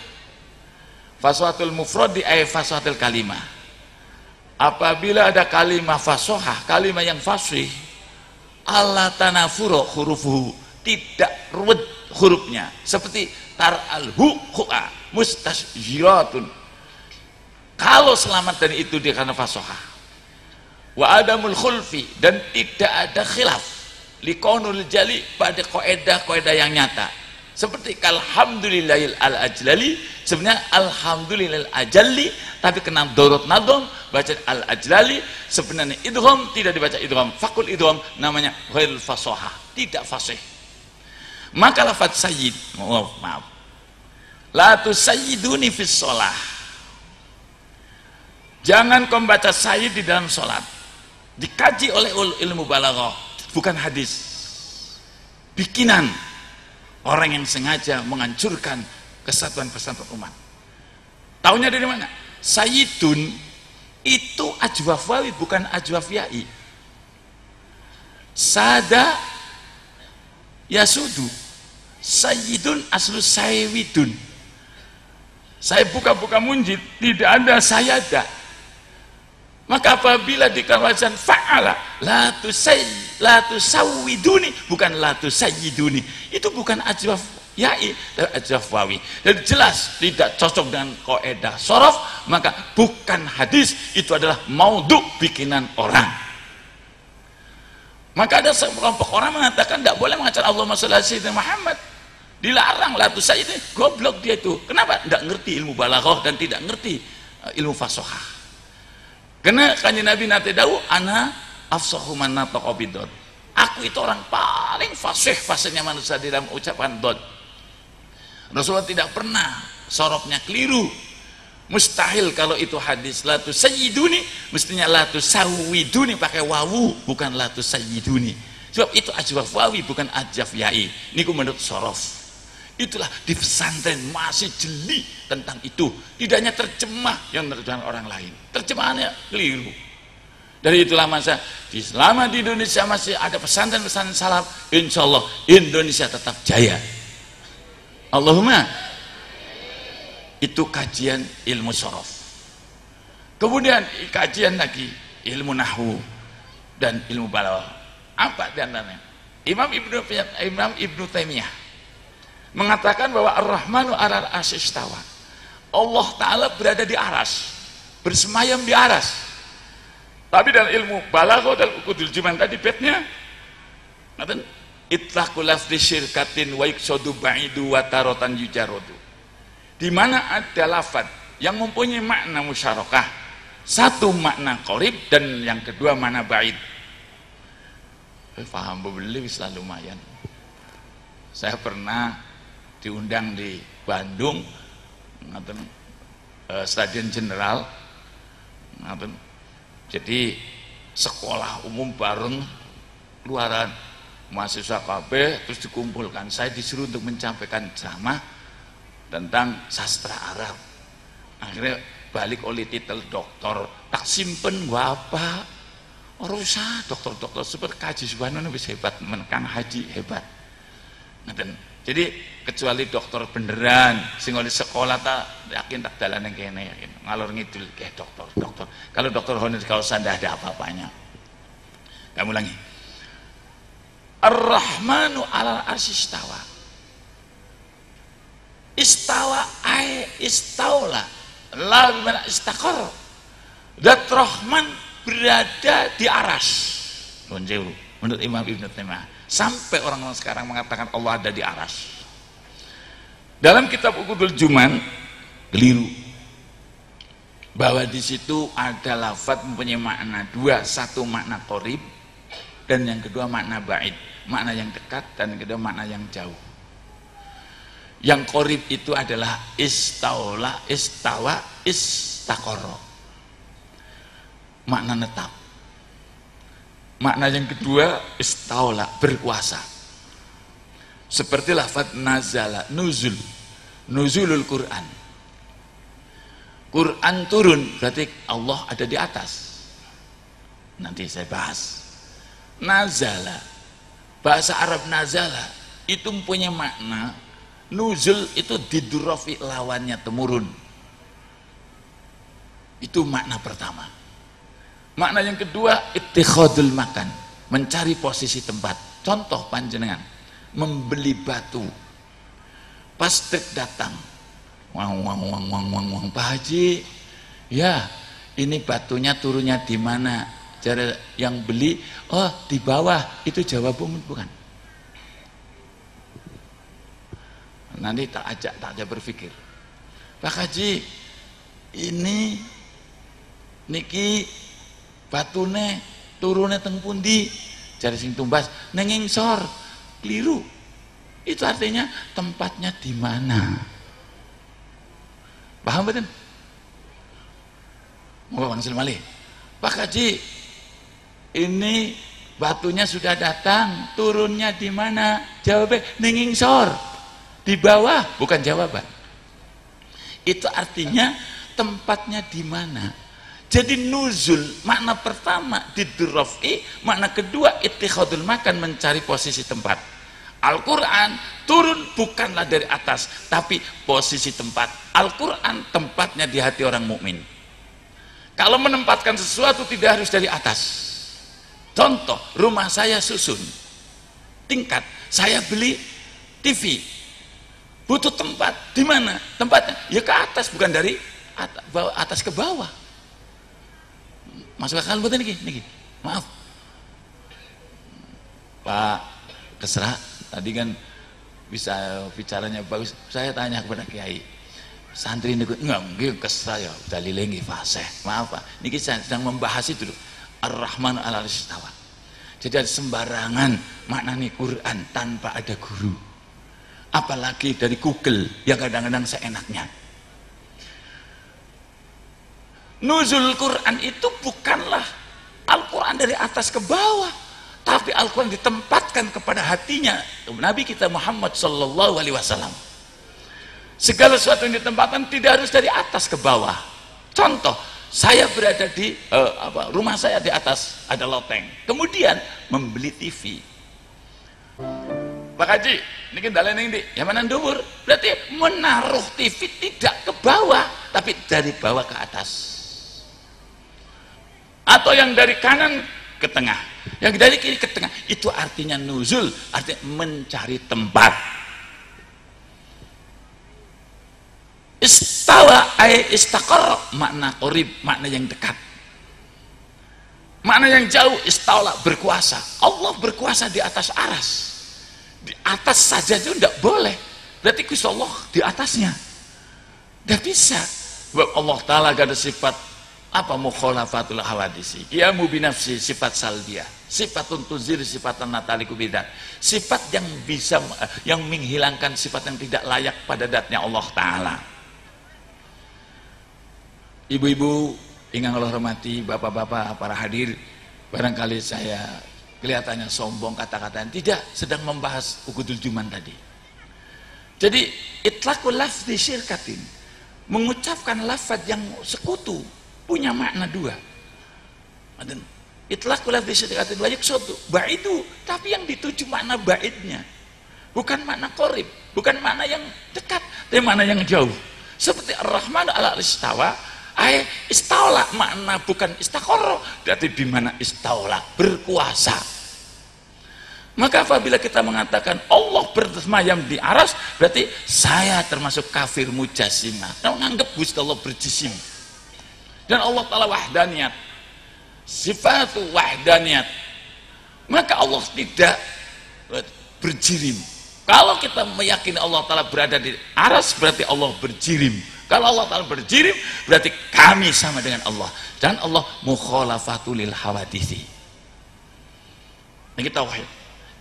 fasohatul mufrad ay fasohatul kalimah. Apabila ada kalimah fasohah, kalimah yang fasih, alla tanafuro hurufuhu, tidak ruwet hurufnya, seperti tar'alhu hu'a mustasjiratun, kalau selamat dari itu dia karena fasohah. Wa adamul khulfi, dan tidak ada khilaf liqaulil jali pada kaidah yang nyata, seperti alhamdulillahil al-ajlali, sebenarnya alhamdulillahil ajalli tapi kena dorot nadom, baca al-ajlali, sebenarnya idgham tidak dibaca idgham, fakul idgham, namanya ghairul fasohah, tidak fasih. Maka lafaz sayyid, maaf, la tusayyiduni fis shalah, jangan kau membaca sayyid di dalam sholat. Dikaji oleh ilmu balaghah, bukan hadis bikinan orang yang sengaja menghancurkan kesatuan umat. Taunya dari mana? Sayyidun itu ajwafawi, bukan ajwafiyai. Sada yasudu, sayyidun aslu saywidun. Saya buka-buka munjid, tidak ada sayada. Maka apabila di kawasan fa'ala la tusawwiduni, bukan la tusayyiduni, itu bukan ajwaf ya'i, tapi ajwaf wawi. Jadi jelas tidak cocok dengan kaidah shorof, maka bukan hadis, itu adalah maudhu bikinan orang. Maka ada sekelompok orang mengatakan tidak boleh mengajar Allahumma shalli ala sayyidina Muhammad, dilarang la tusayyiduni, goblok dia itu. Kenapa? Tidak ngerti ilmu balaghah dan tidak ngerti ilmu fasohah. Karena kanjeng Nabi nate dawu, ana afsahu man nataqa bidod, aku itu orang paling fasihnya manusia di dalam ucapan dod. Rasulullah tidak pernah sorofnya keliru. Mustahil kalau itu hadis la tusayyiduni, mestinya la tusawwiduni pakai wawu, bukan la tusayyiduni, sebab itu ajwaf wawi bukan ajwaf yai. Niku menurut sorof. Itulah di pesantren masih jeli tentang itu, tidak hanya terjemah yang terjemah orang lain, terjemahannya keliru. Dari itulah masa selama di Indonesia masih ada pesantren-pesantren salaf, insya Allah Indonesia tetap jaya. Allahumma. Itu kajian ilmu shorof. Kemudian kajian lagi ilmu nahwu dan ilmu balaghah. Apa diantaranya? Imam Ibnu Taimiyah mengatakan bahwa Ar-Rahmanu 'alal arsy istawa, Allah Ta'ala berada di aras, bersemayam di aras. Tapi dalam ilmu balaghah dan ukudul juman tadi betnya ngaten, itlaqul lafzi syirkatin wa iqsadu ba'idu wa taratan yujaradu, di mana ada lafaz yang mempunyai makna musyarakah, satu makna qarib dan yang kedua makna ba'id. Paham beli bisa lumayan. Saya pernah diundang di Bandung, Stadion Jenderal, jadi sekolah umum bareng keluaran mahasiswa KB, terus dikumpulkan. Saya disuruh untuk menyampaikan ceramah tentang sastra Arab. Akhirnya balik oleh titel doktor, tak simpen gua apa, orang usah dokter seperti kaji subhanallah bisa hebat, menekan haji hebat. Jadi kecuali dokter beneran sing oleh sekolah tak yakin tak dalan yang kene, yakin ngalor ngidul kayak dokter. Kalau dokter honoris causa tidak ada apa-apanya. Kamu ulangi. Ar-Rahmanu 'alal arsy istawa. Istawa ay istaula. la bimana istaqarra. Zat Rahman berada di aras. Menurut Imam Ibn Taimiyah, sampai orang-orang sekarang mengatakan Allah ada di aras. Dalam kitab Uqudul Juman keliru, bahwa di situ ada lafadz mempunyai makna dua, satu makna qarib dan yang kedua makna ba'id, makna yang dekat, dan yang kedua makna yang jauh. Yang qarib itu adalah istaula, istawa, istaqarra, makna netap. Makna yang kedua istaula, berkuasa. Seperti lafadz nazala, nuzul, nuzulul Quran. Quran turun, berarti Allah ada di atas. Nanti saya bahas. Nazala, bahasa Arab nazala itu punya makna nuzul, itu didurafi, lawannya temurun. Itu makna pertama. Makna yang kedua ittikhadul makan, mencari posisi tempat. Contoh panjenengan membeli batu, pas truk datang, wang Pak Haji, ya ini batunya turunnya di mana? Cara yang beli, oh di bawah, itu jawabanmu bukan? Nanti tak ajak berpikir, Pak Haji, ini niki batune turunnya teng pundi? Cari sing tumbas nenging sor. Keliru. Itu artinya tempatnya di mana? Paham betul? Mau Bang Silmali, Pak Haji, ini batunya sudah datang, turunnya di mana? Jawabnya nenging sor, di bawah, bukan jawaban. Itu artinya tempatnya di mana? Jadi nuzul, makna pertama didurafi, makna kedua ittikhadul makan, mencari posisi tempat. Al-Quran turun bukanlah dari atas, tapi posisi tempat. Al-Quran tempatnya di hati orang mukmin. Kalau menempatkan sesuatu tidak harus dari atas. Contoh, rumah saya susun tingkat, saya beli TV, butuh tempat, di mana tempatnya? Ya ke atas, bukan dari atas ke bawah. Masuk akal betul niki? Maaf Pak Kesra, tadi kan bisa bicaranya bagus. Saya tanya kepada Kiai, santri niku enggak Kesra ya dalile nggih fasih. Maaf Pak, niki saya sedang membahas itu dulu. Ar-Rahman 'alal 'arsy istawa. Jadi ada sembarangan maknani Quran tanpa ada guru. Apalagi dari Google yang kadang-kadang seenaknya. Nuzul Quran itu bukanlah Al-Quran dari atas ke bawah, tapi Al-Quran ditempatkan kepada hatinya Nabi kita Muhammad sallallahu alaihi wasallam. Segala sesuatu yang ditempatkan tidak harus dari atas ke bawah. Contoh, saya berada di rumah saya di atas ada loteng, kemudian membeli TV. Pak Haji, ini kendala ini yang mana dhuwur, berarti menaruh TV tidak ke bawah, tapi dari bawah ke atas. Atau yang dari kanan ke tengah, yang dari kiri ke tengah, itu artinya nuzul, artinya mencari tempat. Istawa ay istaqarra, makna qarib, makna yang dekat. Makna yang jauh, istaula, berkuasa. Allah berkuasa di atas aras. Di atas saja itu tidak boleh, berarti Gusti Allah di atasnya tidak bisa. Allah Ta'ala gak ada sifat apa mukhalafatul hawadisi, qiyamu binafsi, sifat salbiyah, sifatun tuzir, sifatan nataliku bidat, sifat yang bisa yang menghilangkan sifat yang tidak layak pada zatnya Allah Ta'ala. Ibu-ibu ingkang Allah hormati, bapak-bapak, para hadir, barangkali saya kelihatannya sombong kata-katanya, tidak, sedang membahas Uqudul Juman tadi. Jadi itlaqul lafzi syirkatin, mengucapkan lafaz yang sekutu, punya makna dua. Itlaqul lafzi syirkatin wa yaqsudu ba'idu, tapi yang dituju makna ba'idnya, bukan makna qarib, bukan makna yang dekat, tapi makna yang jauh. Seperti Ar-Rahman 'alal 'arsy istawa, istaula, makna bukan istaqarra, berarti di mana istaula, berkuasa. Maka apabila kita mengatakan Allah bersemayam di aras, berarti saya termasuk kafir mujassimah. Nah, menganggap Gusti Allah berjisim. Dan Allah Ta'ala wahdaniyat, sifatu wahdaniyat. Maka Allah tidak berjirim. Kalau kita meyakini Allah Ta'ala berada di aras, berarti Allah berjirim. Kalau Allah Ta'ala berjirim, berarti kami sama dengan Allah. Dan Allah mukhalafatul lil hawadithi. Ini kita wahid.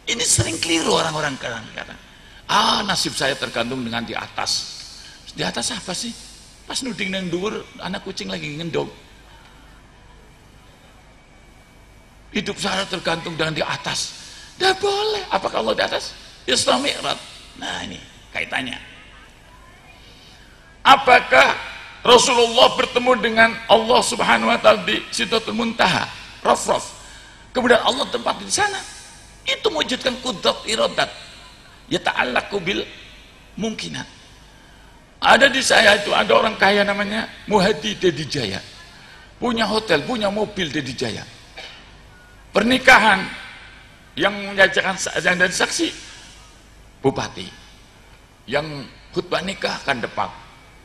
Ini sering keliru orang-orang kadang-kadang. Nasib saya tergantung dengan di atas. Di atas apa sih? Pas nuding nang dhuwur, anak kucing lagi ngendong. Hidup saya tergantung dengan di atas. Tidak boleh. Apakah Allah di atas? Isra Mi'raj. Nah, ini kaitannya. Apakah Rasulullah bertemu dengan Allah Subhanahu wa taala di Sidratul Muntaha, Raf-Raf? Kemudian Allah tempat di sana. Itu mewujudkan kudrat iradat. Ya ta'allaqu bil mungkinat. Ada di saya itu ada orang kaya namanya Muhadi Dedi Jaya. Punya hotel, punya mobil Dedi Jaya. Pernikahan yang menyajikan dan saksi bupati. Yang khutbah nikah akan depan.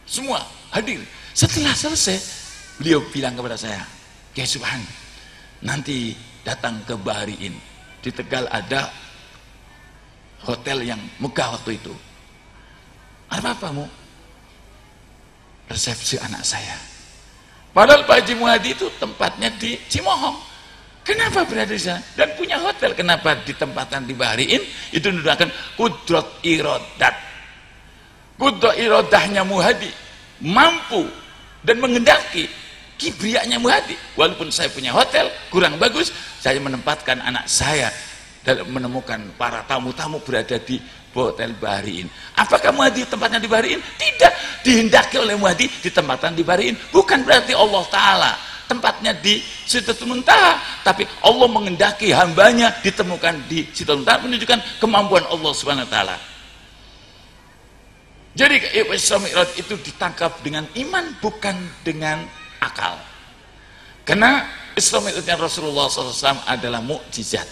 Semua hadir. Setelah selesai, beliau bilang kepada saya, "Kiai Subhan, nanti datang ke Bahariin. Di Tegal ada hotel yang megah waktu itu. Apa-apamu?" Resepsi anak saya. Padahal Pak Haji Muhadi itu tempatnya di Cimohong. Kenapa berada di sana? Dan punya hotel. Kenapa ditempatkan di Bahariin? Itu menunjukkan kudrat irodat. Kudrat irodahnya Muhadi mampu dan mengendaki kibriaknya Muhadi. Walaupun saya punya hotel kurang bagus, saya menempatkan anak saya dalam menemukan para tamu-tamu berada di hotel Bahariin. Apakah Muhadi tempatnya di Bahariin? Tidak. Dihendaki oleh Muhadi ditempatkan di Bahariin. Bukan berarti Allah Ta'ala tempatnya di Sidratul Muntaha, tapi Allah mengendaki hambanya ditemukan di Sidratul Muntaha, menunjukkan kemampuan Allah Subhanahu wa taala. Jadi Isra Mi'raj itu ditangkap dengan iman, bukan dengan akal. Karena Isra Mi'rajnya Rasulullah SAW adalah mukjizat.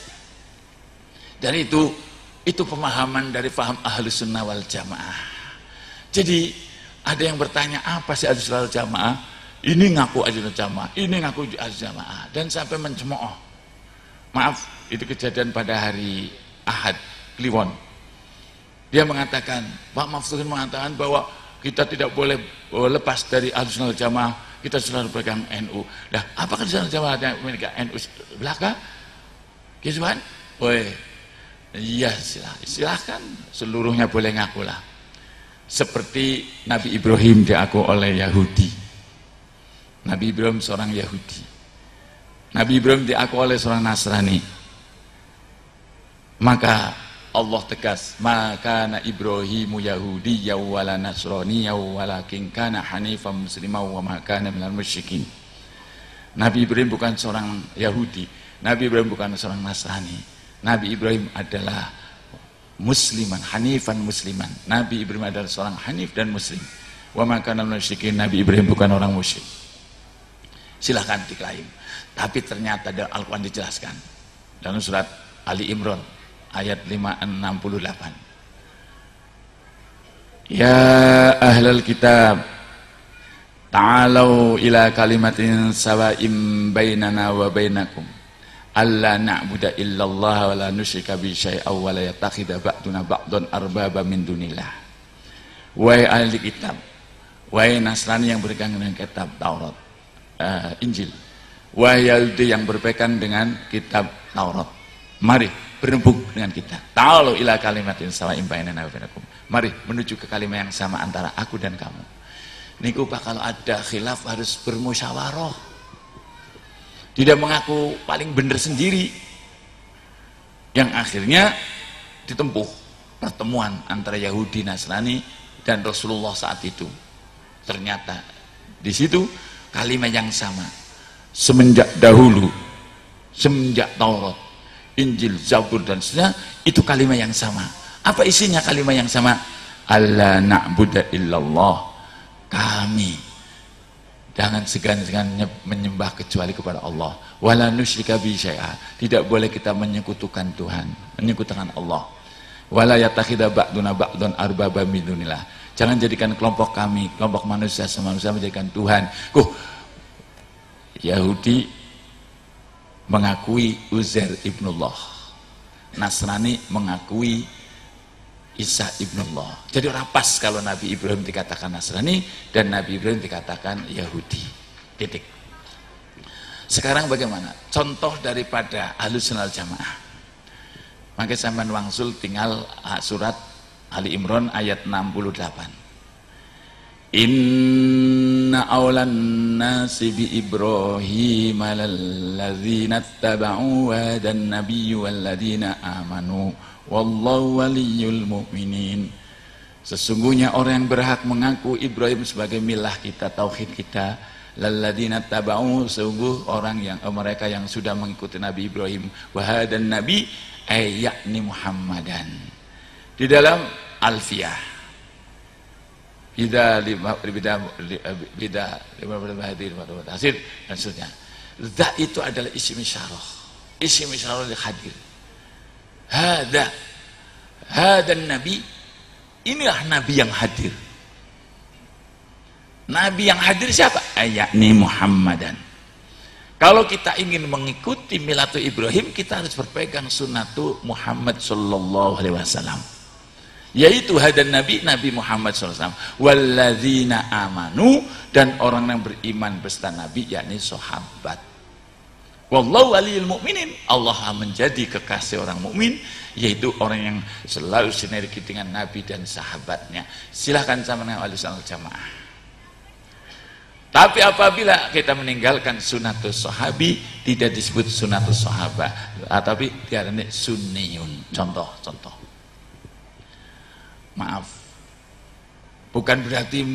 Dan itu pemahaman dari paham Ahlus Sunnah wal Jamaah. Jadi ada yang bertanya, apa sih Ahlus Sunnah wal Jamaah? Ini ngaku Ahlus Sunnah Jamaah, ini ngaku Ahlus Jamaah, dan sampai mencemooh. Maaf, itu kejadian pada hari Ahad Kliwon. Dia mengatakan, Pak Maftuhin mengatakan bahwa kita tidak boleh lepas dari Ahlus Sunnah wal Jamaah, kita sudah berpegang NU. Nah, apakah di sana Jamaah yang memiliki NU belaka? Kiswan? Woi, iya silahkan, seluruhnya boleh ngaku lah. Seperti Nabi Ibrahim diaku oleh Yahudi. Nabi Ibrahim seorang Yahudi. Nabi Ibrahim diaku oleh seorang Nasrani. Maka Allah tegas, maka na Ibrahimu Yahudi wala Nasrani walakin kana hanifan musliman wa ma kana minal musyrikin. Nabi Ibrahim bukan seorang Yahudi, Nabi Ibrahim bukan seorang Nasrani. Nabi Ibrahim adalah musliman, hanifan musliman. Nabi Ibrahim adalah seorang hanif dan muslim. Wa ma kana minal musyrikin. Nabi Ibrahim bukan orang musyrik. Silahkan diklaim. Tapi ternyata dalam Al-Quran dijelaskan dalam surat Ali Imran ayat 568. Ya ahlal kitab ta'alau ila kalimatin sawa'im bainana wa bainakum alla na'budu illallah wa la nusyrika bi syai'aw wa la yattakhidha ba'duna ba'dan arbaba min dunillah. Wahai ahli kitab, wahai Nasrani yang berpegang dengan kitab Taurat, Injil, wahai Yahudi yang berpegang dengan kitab Taurat, mari berembuk dengan kita. Ta'alu ila kalimatin sawa'im bainana wa bainakum. Mari menuju ke kalimat yang sama antara aku dan kamu. Niku Pak, kalau ada khilaf harus bermusyawarah. Tidak mengaku paling benar sendiri. Yang akhirnya ditempuh pertemuan antara Yahudi Nasrani dan Rasulullah saat itu. Ternyata di situ kalimat yang sama. Semenjak dahulu, semenjak Taurat, Injil, Zabur dan seterusnya, itu kalimat yang sama. Apa isinya kalimat yang sama? Alla na'budu illallah. Kami Jangan segan-segan menyembah kecuali kepada Allah. Wala nusyrika bi syai'a. Tidak boleh kita menyekutukan Tuhan, menyekutukan Allah. Wala yattakhidha ba'duna ba'dan arbaba min dunillah. Jangan jadikan kelompok kami, kelompok manusia sama manusia menjadikan Tuhan. Yahudi mengakui Uzair ibnullah. Nasrani mengakui Isa ibnullah. Jadi orang pas kalau Nabi Ibrahim dikatakan Nasrani dan Nabi Ibrahim dikatakan Yahudi. Titik. Sekarang bagaimana? Contoh daripada Ahlussunnah wal Jamaah. Maka sampean wangsul tinggal surat Ali Imran ayat 68. Inna awlan nasi bi Ibrahim lalladzina taba'u wa dan nabiyyu walladzina amanu wallahu waliyul mu'minin. Sesungguhnya orang yang berhak mengaku Ibrahim sebagai milah kita, tauhid kita, lalladzina taba'u, sungguh orang yang mereka yang sudah mengikuti Nabi Ibrahim, wa hadan nabi ay yakni Muhammadan. Di dalam Alfiyah bida hadir dan seterusnya. Za itu adalah isim isyarah. Isim isyarah hadir. Hadan nabi, inilah nabi yang hadir. Nabi yang hadir siapa? Yakni Muhammadan. Kalau kita ingin mengikuti milatu Ibrahim, kita harus berpegang sunnatu Muhammad sallallahu alaihi wasallam. Yaitu hadan nabi, Nabi Muhammad SAW, walladzina amanu, dan orang yang beriman beserta nabi, yakni sahabat. Wallahu waliyul mu'minin, Allah menjadi kekasih orang mukmin, yaitu orang yang selalu sinergi dengan nabi dan sahabatnya. Silahkan sama dengan Ahlussunnah wal Jamaah. Tapi apabila kita meninggalkan sunnatus sahabi, tidak disebut sunnatus sahabah, tapi diarani sunniyun. Contoh. Maaf, bukan berarti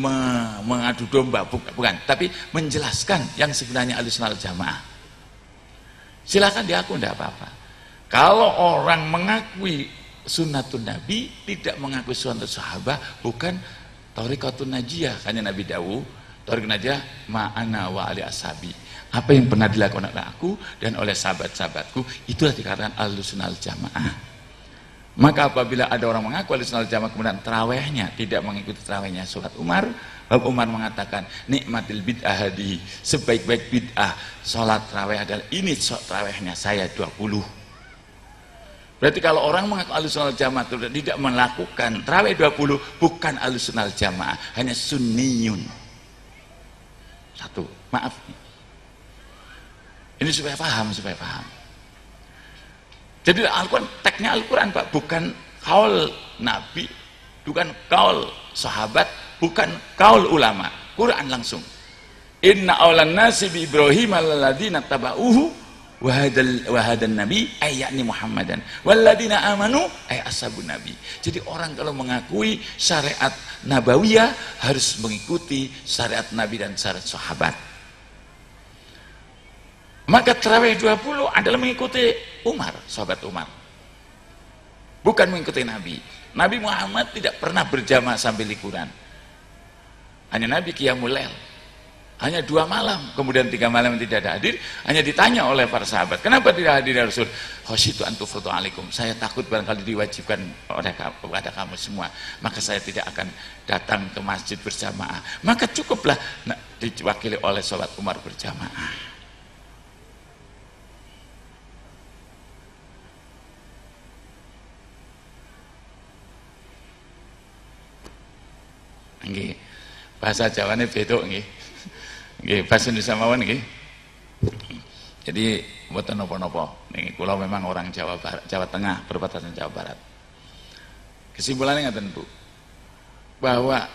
mengadu domba, bukan, tapi menjelaskan yang sebenarnya Ahlussunnah wal Jamaah. Silakan diaku, tidak apa-apa. Kalau orang mengakui sunnatun Nabi, tidak mengakui sunnatun sahabah, bukan thariqatun najiyah. Hanya Nabi Dawud, thariqatun najiyah ma'ana wa ali ashabi. Apa yang pernah dilakukan oleh aku dan oleh sahabat-sahabatku, itulah dikatakan Ahlussunnah wal Jamaah. Maka apabila ada orang mengaku Ahlussunnah wal Jamaah kemudian tarawehnya tidak mengikuti tarawehnya sholat Umar, lalu Umar mengatakan nikmatil bid'ah hadi, sebaik-baik bid'ah sholat taraweh adalah ini tarawehnya saya 20. Berarti kalau orang mengaku Ahlussunnah wal Jamaah tidak melakukan taraweh 20, bukan Ahlussunnah wal Jamaah, hanya sunniyun. Satu, maaf. Ini supaya paham. Jadi Al-Quran, teksnya Al-Quran Pak, bukan kaul Nabi, bukan kaul sahabat, bukan kaul ulama. Quran langsung. Inna awlan nasi bi Ibrahim alladzina taba'uhu wa hadan nabi ay yakni Muhammadan walladzina amanu ay ashabun nabi. Jadi orang kalau mengakui syariat nabawiyah harus mengikuti syariat Nabi dan syariat sahabat. Maka tarawih 20 adalah mengikuti Umar, sahabat Umar. Bukan mengikuti Nabi. Nabi Muhammad tidak pernah berjamaah sambil liburan. Hanya Nabi qiyamul lail. Hanya 2 malam, kemudian 3 malam tidak ada hadir. Hanya ditanya oleh para sahabat, kenapa tidak hadir ya Rasul? Khasyitu an tufradu alaikum. Saya takut barangkali diwajibkan kepada kamu semua. Maka saya tidak akan datang ke masjid berjamaah. Maka cukuplah diwakili oleh sahabat Umar berjamaah. Nggih. Bahasa Jawane beda nggih. Nggih, bahasa Indonesia mawon nggih. Jadi mboten napa-napa. Niki kula memang orang Jawa Barat, Jawa Tengah, perbatasan Jawa Barat. Kesimpulannya ngaten Bu, bahwa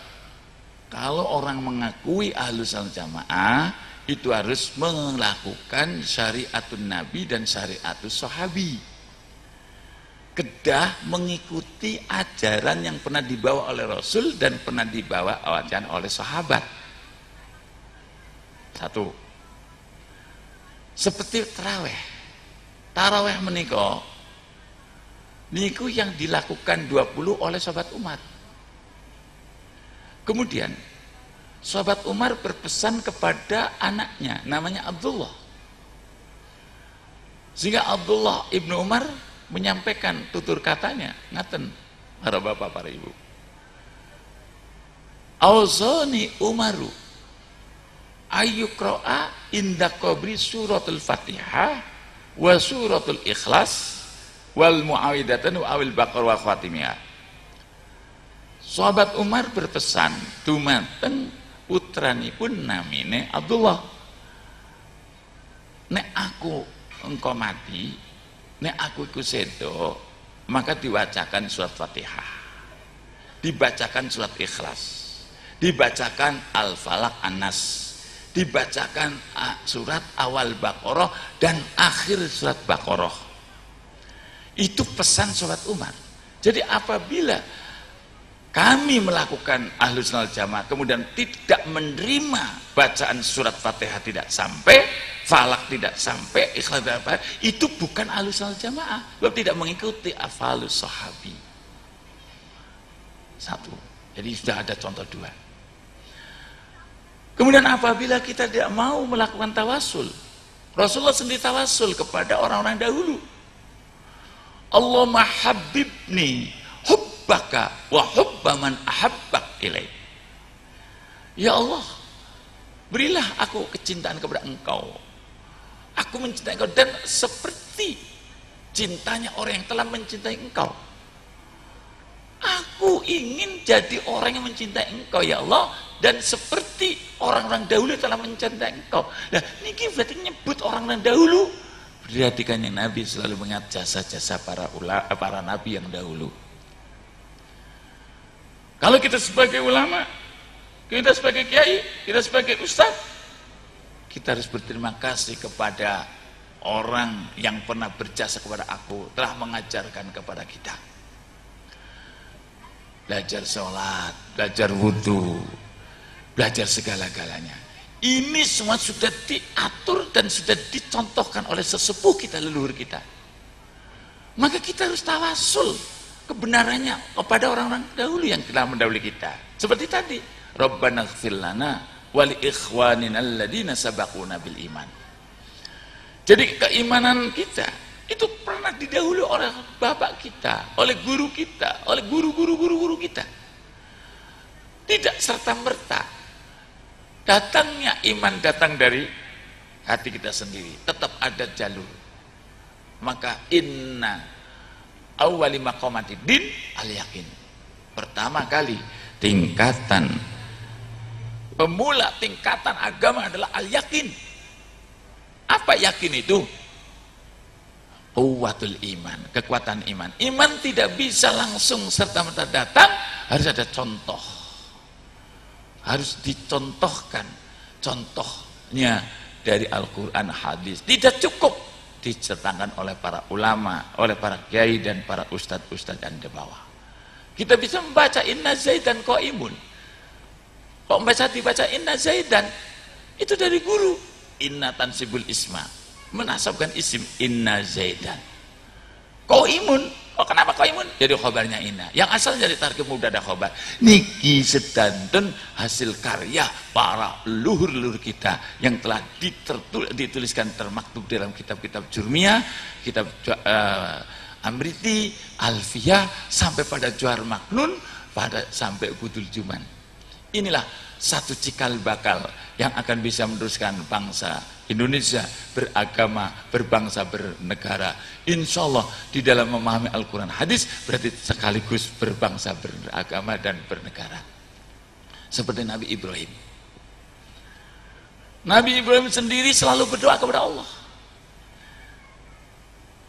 kalau orang mengakui Ahlussunnah Jamaah itu harus melakukan syariatun Nabi dan syariatus sahabi. Kedah mengikuti ajaran yang pernah dibawa oleh Rasul dan pernah dibawa ajaran oleh sahabat. Satu, seperti taraweh menika niku yang dilakukan 20 oleh sahabat umat. Kemudian Sahabat Umar berpesan kepada anaknya namanya Abdullah, sehingga Abdullah ibnu Umar menyampaikan tutur katanya, ngaten para bapak para ibu, Auzani Umaru ayyukro'a inda qabri suratul Fatihah wa suratul Ikhlas wal muawidatan wa awil baqar wa khatimiyah. Sahabat Umar berpesan dumateng putranipun namine Abdullah, nek aku engkau mati, nek aku iku sedo, maka diwacakan surat Fatihah, dibacakan surat Ikhlas, dibacakan Al-Falaq An-Nas, dibacakan surat awal Baqarah dan akhir surat Baqarah. Itu pesan sahabat Umar. Jadi apabila kami melakukan Ahlus Sunnah wal Jamaah kemudian tidak menerima bacaan surat Fatihah, tidak sampai Falak, tidak sampai Ikhlas, itu bukan Ahlus Sunnah wal Jamaah, sebab tidak mengikuti afalus sahabi. Satu. Jadi sudah ada contoh dua. Kemudian apabila kita tidak mau melakukan tawasul, Rasulullah sendiri tawasul kepada orang-orang dahulu. Allahumma habibni hubbaka wa hubba man ahabbak ilaih. Ya Allah, berilah aku kecintaan kepada engkau, aku mencintai engkau dan seperti cintanya orang yang telah mencintai engkau. Aku ingin jadi orang yang mencintai engkau ya Allah, dan seperti orang-orang dahulu telah mencintai engkau. Nah, ini berarti nyebut orang-orang dahulu. Perhatikan yang Nabi selalu mengingat jasa-jasa para nabi yang dahulu. Kalau kita sebagai ulama, kita sebagai kiai, kita sebagai ustaz, kita harus berterima kasih kepada orang yang pernah berjasa kepada aku, telah mengajarkan kepada kita. Belajar sholat, belajar wudhu, belajar segala-galanya. Ini semua sudah diatur dan sudah dicontohkan oleh sesepuh kita, leluhur kita. Maka kita harus tawasul kebenarannya kepada orang-orang dahulu yang telah mendahului kita. Seperti tadi, Rabbana ighfir lana wa li ikhwanina alladina sabaquna bil iman. Jadi keimanan kita itu pernah didahului oleh bapak kita, oleh guru kita, oleh guru-guru kita. Tidak serta-merta datangnya iman datang dari hati kita sendiri, tetap ada jalur. Maka inna awwali maqamati din al-yakin. Pertama kali tingkatan pemula tingkatan agama adalah al-yakin. Apa yakin itu? Quwwatul iman, kekuatan iman. Iman tidak bisa langsung serta-merta datang, harus ada contoh. Harus dicontohkan. Contohnya dari Al-Quran, hadis. Tidak cukup diceritakan oleh para ulama, oleh para kiai dan para ustadz-ustadz yang di bawah. Kita bisa membaca inna zaidan qaimun. Kok dibaca inna zaidan? Itu dari guru. Inna tansibul isma, menasabkan isim inna zaidan qaimun. Oh, kenapa qaimun? Jadi khobarnya inna. Yang asal dari tarkib mubtada khobar. Niki sedanten hasil karya para leluhur-leluhur kita yang telah dituliskan termaktub dalam kitab-kitab Jurmiyah, kitab Amriti, Alfiyah, sampai pada Johar Maknun, sampai Budul Juman. Inilah satu cikal bakal yang akan bisa meneruskan bangsa Indonesia beragama, berbangsa, bernegara. Insya Allah di dalam memahami Al-Quran hadis berarti sekaligus berbangsa, beragama dan bernegara. Seperti Nabi Ibrahim. Nabi Ibrahim sendiri selalu berdoa kepada Allah.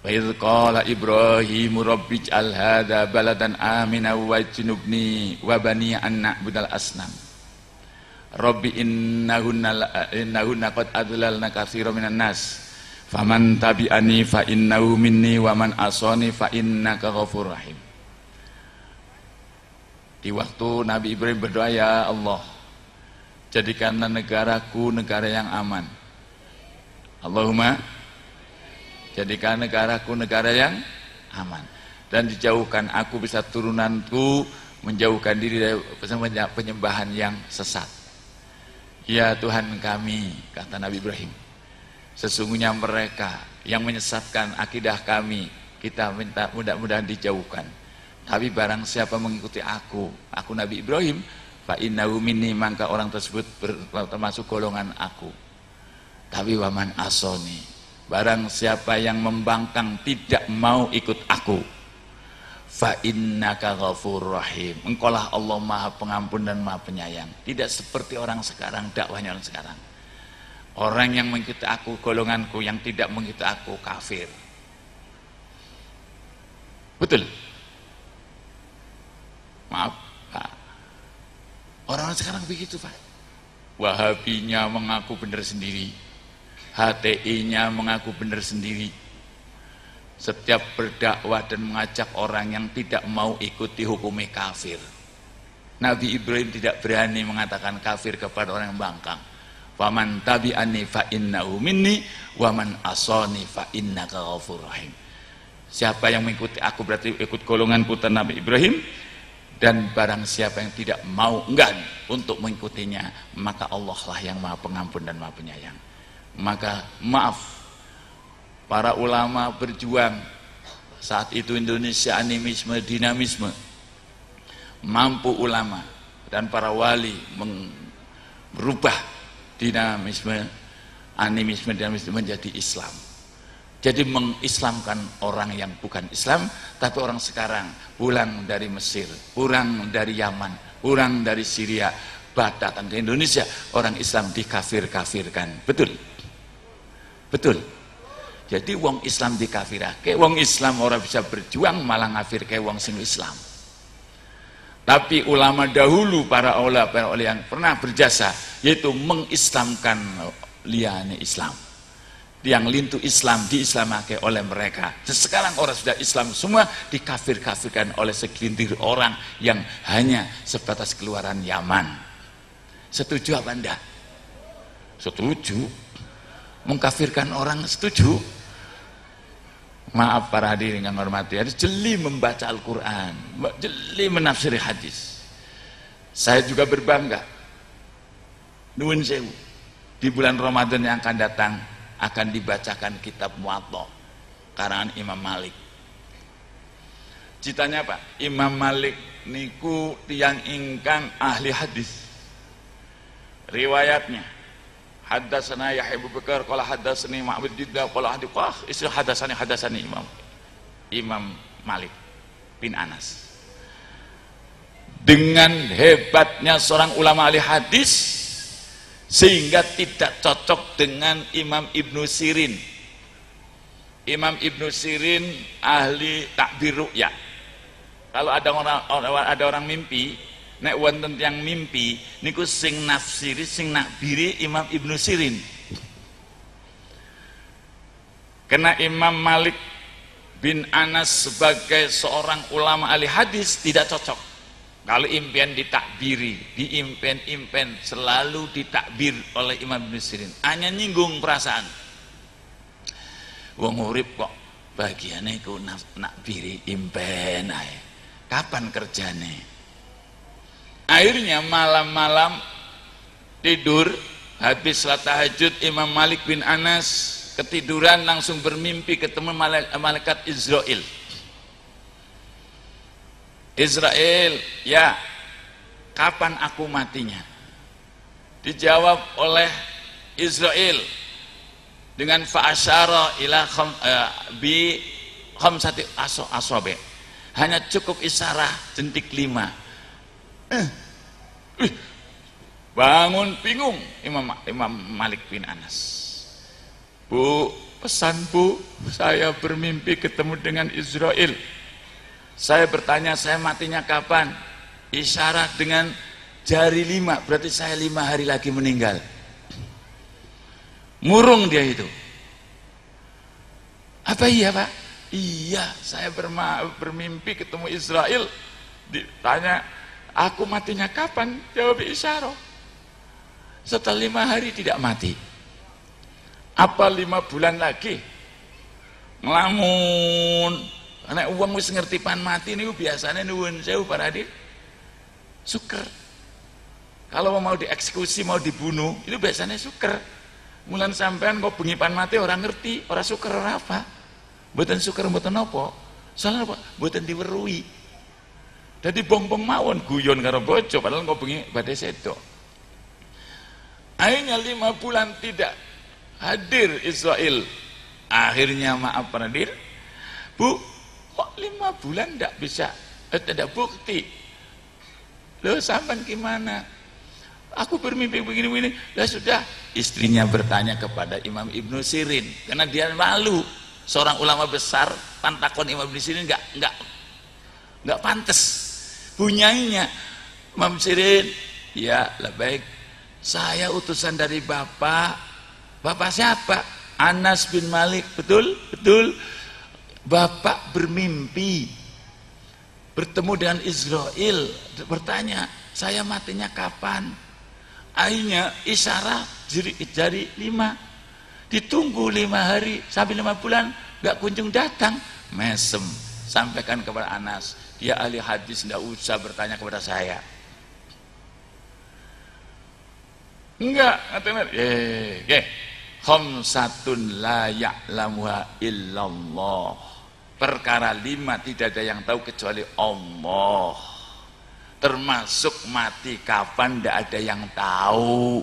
Wa idz qala Ibrahimu rabbij'al hadza baladan aminan wajnubni wa bani an na'budal asnam. Rabbi innahunna qad adlalna katsiran minan nas faman tabi'ani fa innahu minni wa man asani fa innaka ghafurur rahim. Di waktu Nabi Ibrahim berdoa, ya Allah, jadikanlah negaraku negara yang aman. Allahumma jadikan negaraku negara yang aman, dan dijauhkan aku bisa turunanku menjauhkan diri dari penyembahan yang sesat. Ya Tuhan kami, kata Nabi Ibrahim, sesungguhnya mereka yang menyesatkan akidah kami, kita minta mudah-mudahan dijauhkan. Tapi barang siapa mengikuti aku Nabi Ibrahim, fa innahu minni, maka orang tersebut termasuk golongan aku. Tapi waman asoni, barang siapa yang membangkang tidak mau ikut aku, fa innaka ghafurur rahim, engkaulah Allah Maha Pengampun dan Maha Penyayang. Tidak seperti orang sekarang, dakwahnya orang sekarang. Orang yang mengikuti aku, golonganku, yang tidak mengikuti aku kafir. Betul? Maaf, Pak. Orang sekarang begitu, Pak. Wahabinya mengaku benar sendiri, HTI-nya mengaku benar sendiri. Setiap berdakwah dan mengajak orang yang tidak mau ikut dihukumi kafir. Nabi Ibrahim tidak berani mengatakan kafir kepada orang yang bangkang. Faman tabi'ani fa innahu minni waman asani fa innaka ghafurur rahim. Siapa yang mengikuti aku berarti ikut golongan putra Nabi Ibrahim, dan barang siapa yang tidak mau, enggan untuk mengikutinya, maka Allah lah yang Maha Pengampun dan Maha Penyayang. Maka maaf, para ulama berjuang saat itu Indonesia animisme, dinamisme, mampu ulama dan para wali merubah dinamisme, animisme, dinamisme menjadi Islam. Jadi mengislamkan orang yang bukan Islam, tapi orang sekarang pulang dari Mesir, pulang dari Yaman, pulang dari Syria, datang ke Indonesia, orang Islam dikafir-kafirkan. Betul? Betul? Jadi wong Islam dikafirake, wong Islam orang bisa berjuang malah ngafirke wong sing Islam. Tapi ulama dahulu, para ulama yang pernah berjasa, yaitu mengislamkan liyane Islam. Yang lintu Islam diislamake oleh mereka. Sekarang orang sudah Islam semua dikafir-kafirkan oleh segelintir orang yang hanya sebatas keluaran Yaman. Setuju apa enggak? Setuju. Mengkafirkan orang setuju. Maaf para hadirin yang hormati, harus jeli membaca Al-Quran, jeli menafsiri hadis. Saya juga berbangga, nuwun sewu, di bulan Ramadan yang akan datang akan dibacakan kitab Muwatta karangan Imam Malik. Ceritanya apa? Imam Malik niku tiyang ingkang ahli hadis. Riwayatnya, haddatsana Yahya bin Bakar qala haddatsani Ma'bad Jiddah qala haddatsani Imam Malik bin Anas. Dengan hebatnya seorang ulama ahli hadis sehingga tidak cocok dengan Imam Ibnu Sirin. Imam Ibnu Sirin ahli takbir ru'ya. Kalau ada orang mimpi, nek wonten yang mimpi niku sing nafsiri, sing nakbiri Imam Ibnu Sirin. Karena Imam Malik bin Anas sebagai seorang ulama ahli hadis tidak cocok. Kalau impian ditakbiri, diimpen-impen, selalu ditakbir oleh Imam Ibnu Sirin, hanya nyinggung perasaan. Wong urip kok bagiannya ku nakbiri impen ae. Kapan kerjane? Akhirnya malam-malam tidur, habis salat tahajud, Imam Malik bin Anas ketiduran langsung bermimpi ketemu malaikat Israel. Israel, ya, kapan aku matinya? Dijawab oleh Israel dengan fa'asyara ila bi khamsati asabi. Hanya cukup isyarah jentik 5. Bangun bingung Imam Malik bin Anas. Bu, pesan Bu, saya bermimpi ketemu dengan Israel. Saya bertanya, saya matinya kapan? Isyarat dengan jari 5, berarti saya 5 hari lagi meninggal. Murung dia itu. Apa iya Pak? Iya, saya bermimpi ketemu Israel. Ditanya, aku matinya kapan? Jawab isyarat. Setelah 5 hari tidak mati. Apa 5 bulan lagi? Ngelamun. Karena uang wis ngerti pan mati niku biasanya nuwun sewu para hadir suker. Kalau mau dieksekusi, mau dibunuh, itu biasanya suker. Mulan sampean kok bengi pan mati orang ngerti, orang suker ora apa. Mboten suker mboten apa. Salah apa? Mboten diweruhi. Jadi bong-bong mawon guyon karo bojo padahal kok bengi badhe sedok. Akhirnya 5 bulan tidak hadir Israel. Akhirnya maaf Nadir, Bu, kok 5 bulan tidak bisa, tidak bukti. Loh sampean gimana? Aku bermimpi begini-begini. Lah sudah, istrinya bertanya kepada Imam Ibnu Sirin karena dia malu. Seorang ulama besar, pantakon Imam Ibnu Sirin enggak pantas. Bunyainya Imam Sirin, ya lah baik. Saya utusan dari Bapak. Bapak siapa? Anas bin Malik. Betul? Betul. Bapak bermimpi bertemu dengan Israel, bertanya, saya matinya kapan? Akhirnya isyarat jari 5, ditunggu 5 hari sampai 5 bulan gak kunjung datang. Mesem, sampaikan kepada Anas, dia ahli hadis, tidak usah bertanya kepada saya. Enggak, katanya khamsatun la ya'lamuha illallah. Perkara 5 tidak ada yang tahu kecuali Allah. Termasuk mati kapan tidak ada yang tahu.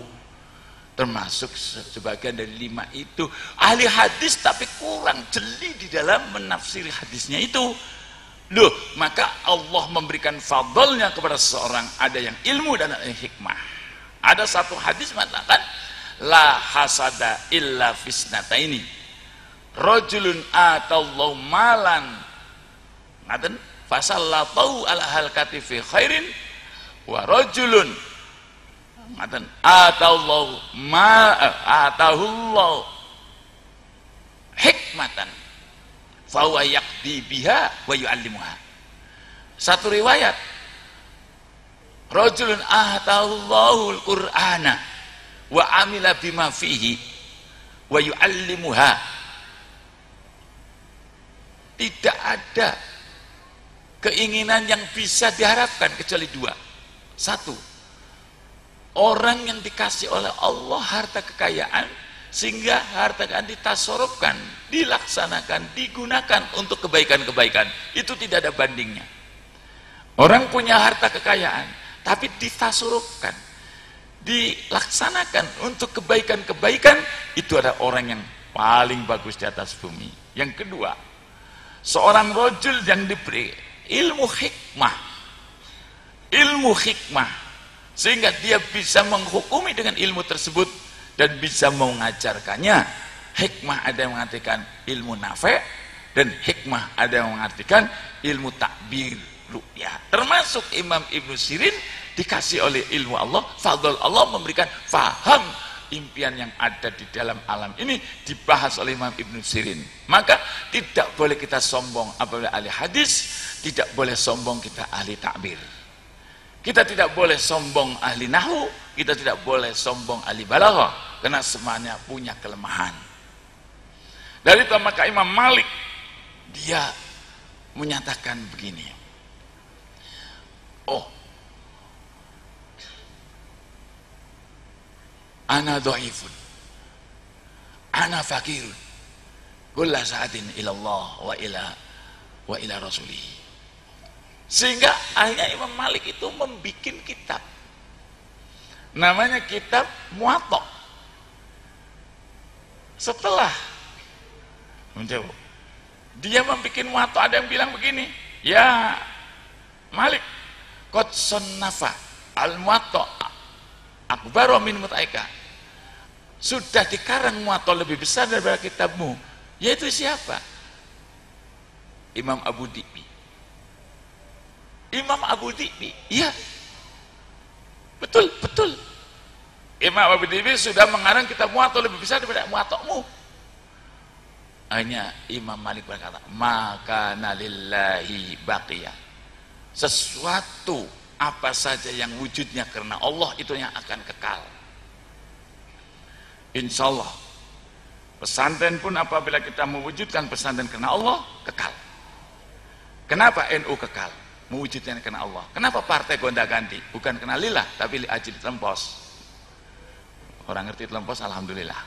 Termasuk sebagian dari 5 itu ahli hadis tapi kurang jeli di dalam menafsiri hadisnya itu. Loh, maka Allah memberikan fadlnya kepada seseorang, ada yang ilmu dan ada yang hikmah. Ada satu hadis mengatakan la hasada illa fisnataini. Rajulun atallahu malan. Ngaten fasallatau ala halkati fi khairin wa rajulun ngaten atahullahu hikmatan fa huwa yaqdi biha wa yu'allimuha. Satu riwayat, rajulun atahullahu al-qur'ana wa amila bima fihi wa yu'allimuha. Tidak ada keinginan yang bisa diharapkan kecuali 2. 1, orang yang dikasih oleh Allah harta kekayaan sehingga harta kekayaan ditasorupkan, dilaksanakan, digunakan untuk kebaikan-kebaikan, itu tidak ada bandingnya. Orang punya harta kekayaan tapi ditasorupkan, dilaksanakan untuk kebaikan-kebaikan, itu ada orang yang paling bagus di atas bumi. Yang kedua, seorang rajul yang diberi ilmu hikmah sehingga dia bisa menghukumi dengan ilmu tersebut dan bisa mengajarkannya. Hikmah ada yang mengartikan ilmu nafi' dan hikmah ada yang mengartikan ilmu takbir ru'yah. Termasuk Imam Ibnu Sirin dikasih oleh ilmu Allah, fadl Allah memberikan faham impian yang ada di dalam alam ini dibahas oleh Imam Ibnu Sirin. Maka tidak boleh kita sombong apabila ahli hadis, tidak boleh sombong kita ahli takbir, kita tidak boleh sombong ahli nahwu, kita tidak boleh sombong ahli balaghah, karena semuanya punya kelemahan. Dari itu maka Imam Malik dia menyatakan begini, ana dhaifun, ana fakirun, kulla sa'atin ilallah wa ila rasulih. Sehingga akhirnya Imam Malik itu membuat kitab, namanya kitab Muwatta. Setelah menjawab, dia membuat Muwatta, ada yang bilang begini, ya Malik, qad sannafa al-Muwatta akbaru min mutaika. Sudah dikarang Muwatta lebih besar daripada kitabmu. Yaitu siapa? Imam Abu Dhi'bi. Imam Abu Dhi'bi, iya, betul. Imam Abu Dhi'bi sudah mengarang kitab Muwatta lebih besar daripada Muwattamu. Hanya Imam Malik berkata, maka nalillahi baqiyah. Sesuatu apa saja yang wujudnya karena Allah itu yang akan kekal. Insya Allah pesantren pun apabila kita mewujudkan pesantren karena Allah, kekal. Kenapa NU kekal? mewujudkan karena Allah. Kenapa partai gonta-ganti? Bukan karena lillah, tapi li ajli telempos. Orang ngerti telempos, alhamdulillah.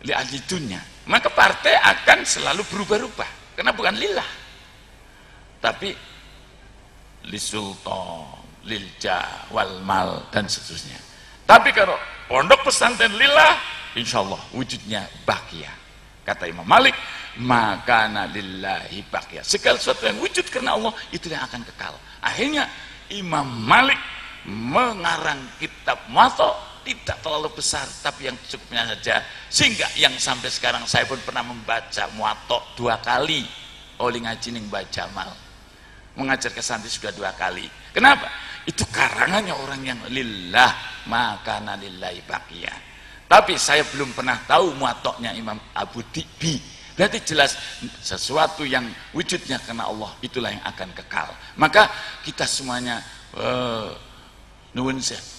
Li ajli dunya. Maka partai akan selalu berubah-ubah. Karena bukan lillah. Tapi li sultan, lil jah, wal mal, dan seterusnya. Tapi kalau pondok pesantren lillah, insyaallah wujudnya baqiyah. Kata Imam Malik, makana lillahi baqiyah. Segala sesuatu yang wujud karena Allah, itu yang akan kekal. Akhirnya Imam Malik mengarang kitab Muwatta, tidak terlalu besar, tapi yang cukupnya saja. Sehingga yang sampai sekarang saya pun pernah membaca Muwatta 2 kali. Oli ngaji ning Mbah Jamal. Mengajar ke santri sudah 2 kali. Kenapa? Itu karangannya orang yang lillah, makana lillahi baqiyah. Tapi saya belum pernah tahu muatoknya Imam Abu Dibi. Berarti jelas sesuatu yang wujudnya karena Allah, itulah yang akan kekal. Maka kita semuanya nuwun sewu.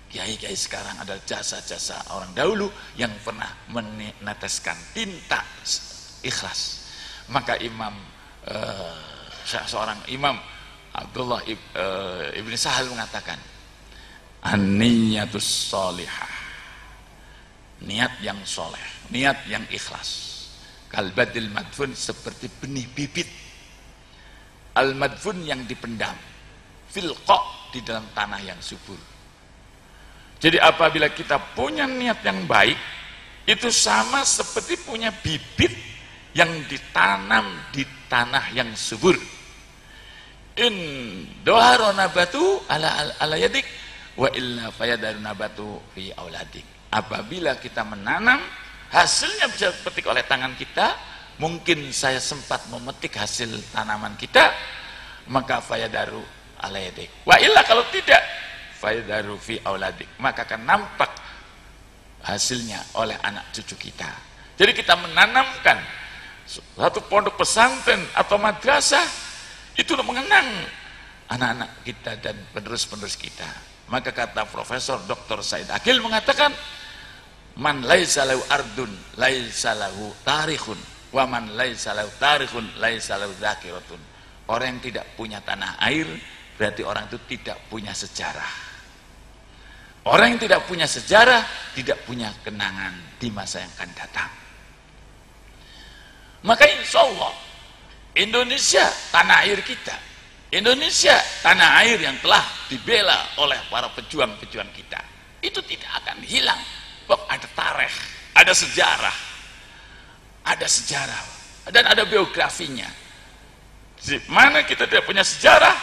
Kiai-kiai sekarang adalah jasa-jasa orang dahulu yang pernah meneteskan tinta ikhlas. Maka seorang imam Abdullah ibn Sahal mengatakan, an-niyatus sholihah, niat yang soleh, niat yang ikhlas. Kalbadil madfun, seperti benih bibit. Al-madfun yang dipendam, filqa, di dalam tanah yang subur. Jadi apabila kita punya niat yang baik, itu sama seperti punya bibit yang ditanam di tanah yang subur. In doharo nabatu ala yadik, wa illa fayadaru nabatu fi auladik. Apabila kita menanam, hasilnya bisa dipetik oleh tangan kita. Mungkin saya sempat memetik hasil tanaman kita, maka fayadaru ala yadik. Wa illa, kalau tidak, fayadaru fi auladik, maka akan nampak hasilnya oleh anak cucu kita. Jadi kita menanamkan satu pondok pesantren atau madrasah, itu mengenang anak-anak kita dan penerus-penerus kita. Maka kata Profesor Dr. Said Akil mengatakan, man laisa lahu ardun laisa lahu tarikhun, wa man laisa lahu tarikhun laisa lahu dzakiratun. Orang yang tidak punya tanah air, berarti orang itu tidak punya sejarah. Orang yang tidak punya sejarah, tidak punya kenangan di masa yang akan datang. Maka insya Allah Indonesia tanah air kita, Indonesia tanah air yang telah dibela oleh para pejuang-pejuang kita, itu tidak akan hilang. Sebab ada tarikh, ada sejarah, dan ada biografinya. Di mana kita tidak punya sejarah,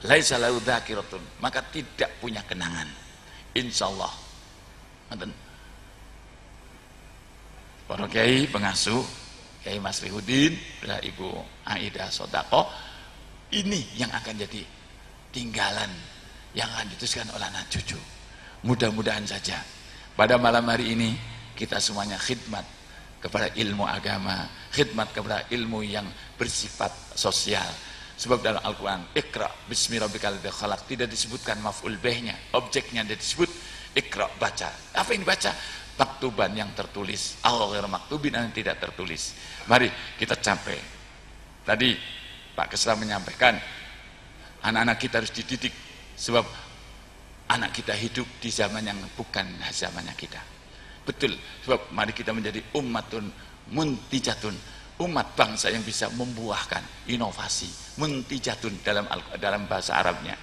laisa lahu dzakiratun, maka tidak punya kenangan. Insyaallah. Para kiai pengasuh, Kiai Mas Rihudin, Ibu Aida Sodako, ini yang akan jadi tinggalan yang akan diteruskan oleh anak cucu. Mudah-mudahan saja pada malam hari ini kita semuanya khidmat kepada ilmu agama, khidmat kepada ilmu yang bersifat sosial. Sebab dalam Al-Quran, Iqra bismi rabbikal ladzi khalaq, tidak disebutkan maf'ul bihnya, objeknya disebut Iqra, baca. Apa yang dibaca? Maktuban, yang tertulis, al-ghairu maktubin, yang tidak tertulis. Mari kita capai. Tadi Pak Kesra menyampaikan, anak-anak kita harus dididik, sebab anak kita hidup di zaman yang bukan zamannya kita. Betul, sebab mari kita menjadi ummatun muntijatun, umat bangsa yang bisa membuahkan inovasi. Muntijatun dalam bahasa Arabnya,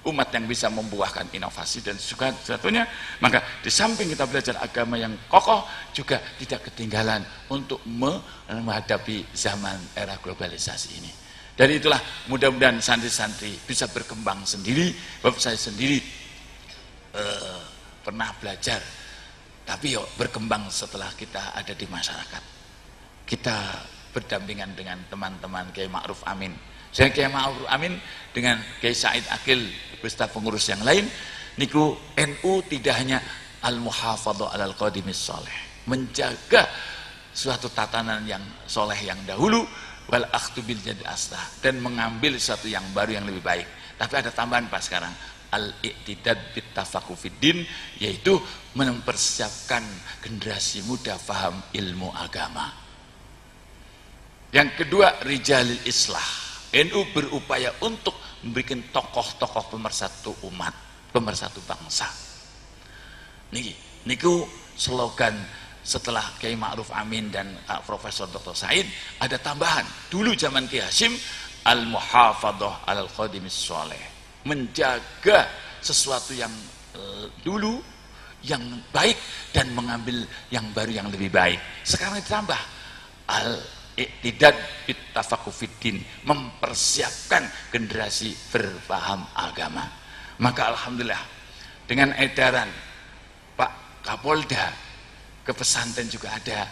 umat yang bisa membuahkan inovasi dan satunya. Maka di samping kita belajar agama yang kokoh, juga tidak ketinggalan untuk menghadapi zaman era globalisasi ini. Dan itulah mudah-mudahan santri-santri bisa berkembang sendiri. Bapak saya sendiri pernah belajar, tapi berkembang setelah kita ada di masyarakat. Kita berdampingan dengan teman-teman Kiai Ma'ruf Amin. Saya Kiai Ma'ruf Amin dengan Kiai Said Akil beserta pengurus yang lain, niku NU tidak hanya al-muhafadzah alal qadimis sholeh, menjaga suatu tatanan yang soleh yang dahulu, wal akhdu bil jadi aslah, dan mengambil sesuatu yang baru yang lebih baik. Tapi ada tambahan Pak sekarang, al-i'tidad bit tafaqquh fiddin, yaitu mempersiapkan generasi muda faham ilmu agama. Yang kedua, rijalil islah, NU berupaya untuk memberikan tokoh-tokoh pemersatu umat, pemersatu bangsa. Niku slogan setelah Kiai Ma'ruf Amin dan Profesor Dr. Said, ada tambahan. Dulu zaman Kiai Hasyim, al-muhafadhah alal qadimis sholeh, menjaga sesuatu yang dulu yang baik dan mengambil yang baru yang lebih baik. Sekarang ditambah al-iqtidad bittafaqquh fiddin, mempersiapkan generasi berpaham agama. Maka alhamdulillah dengan edaran Pak Kapolda ke pesantren juga ada,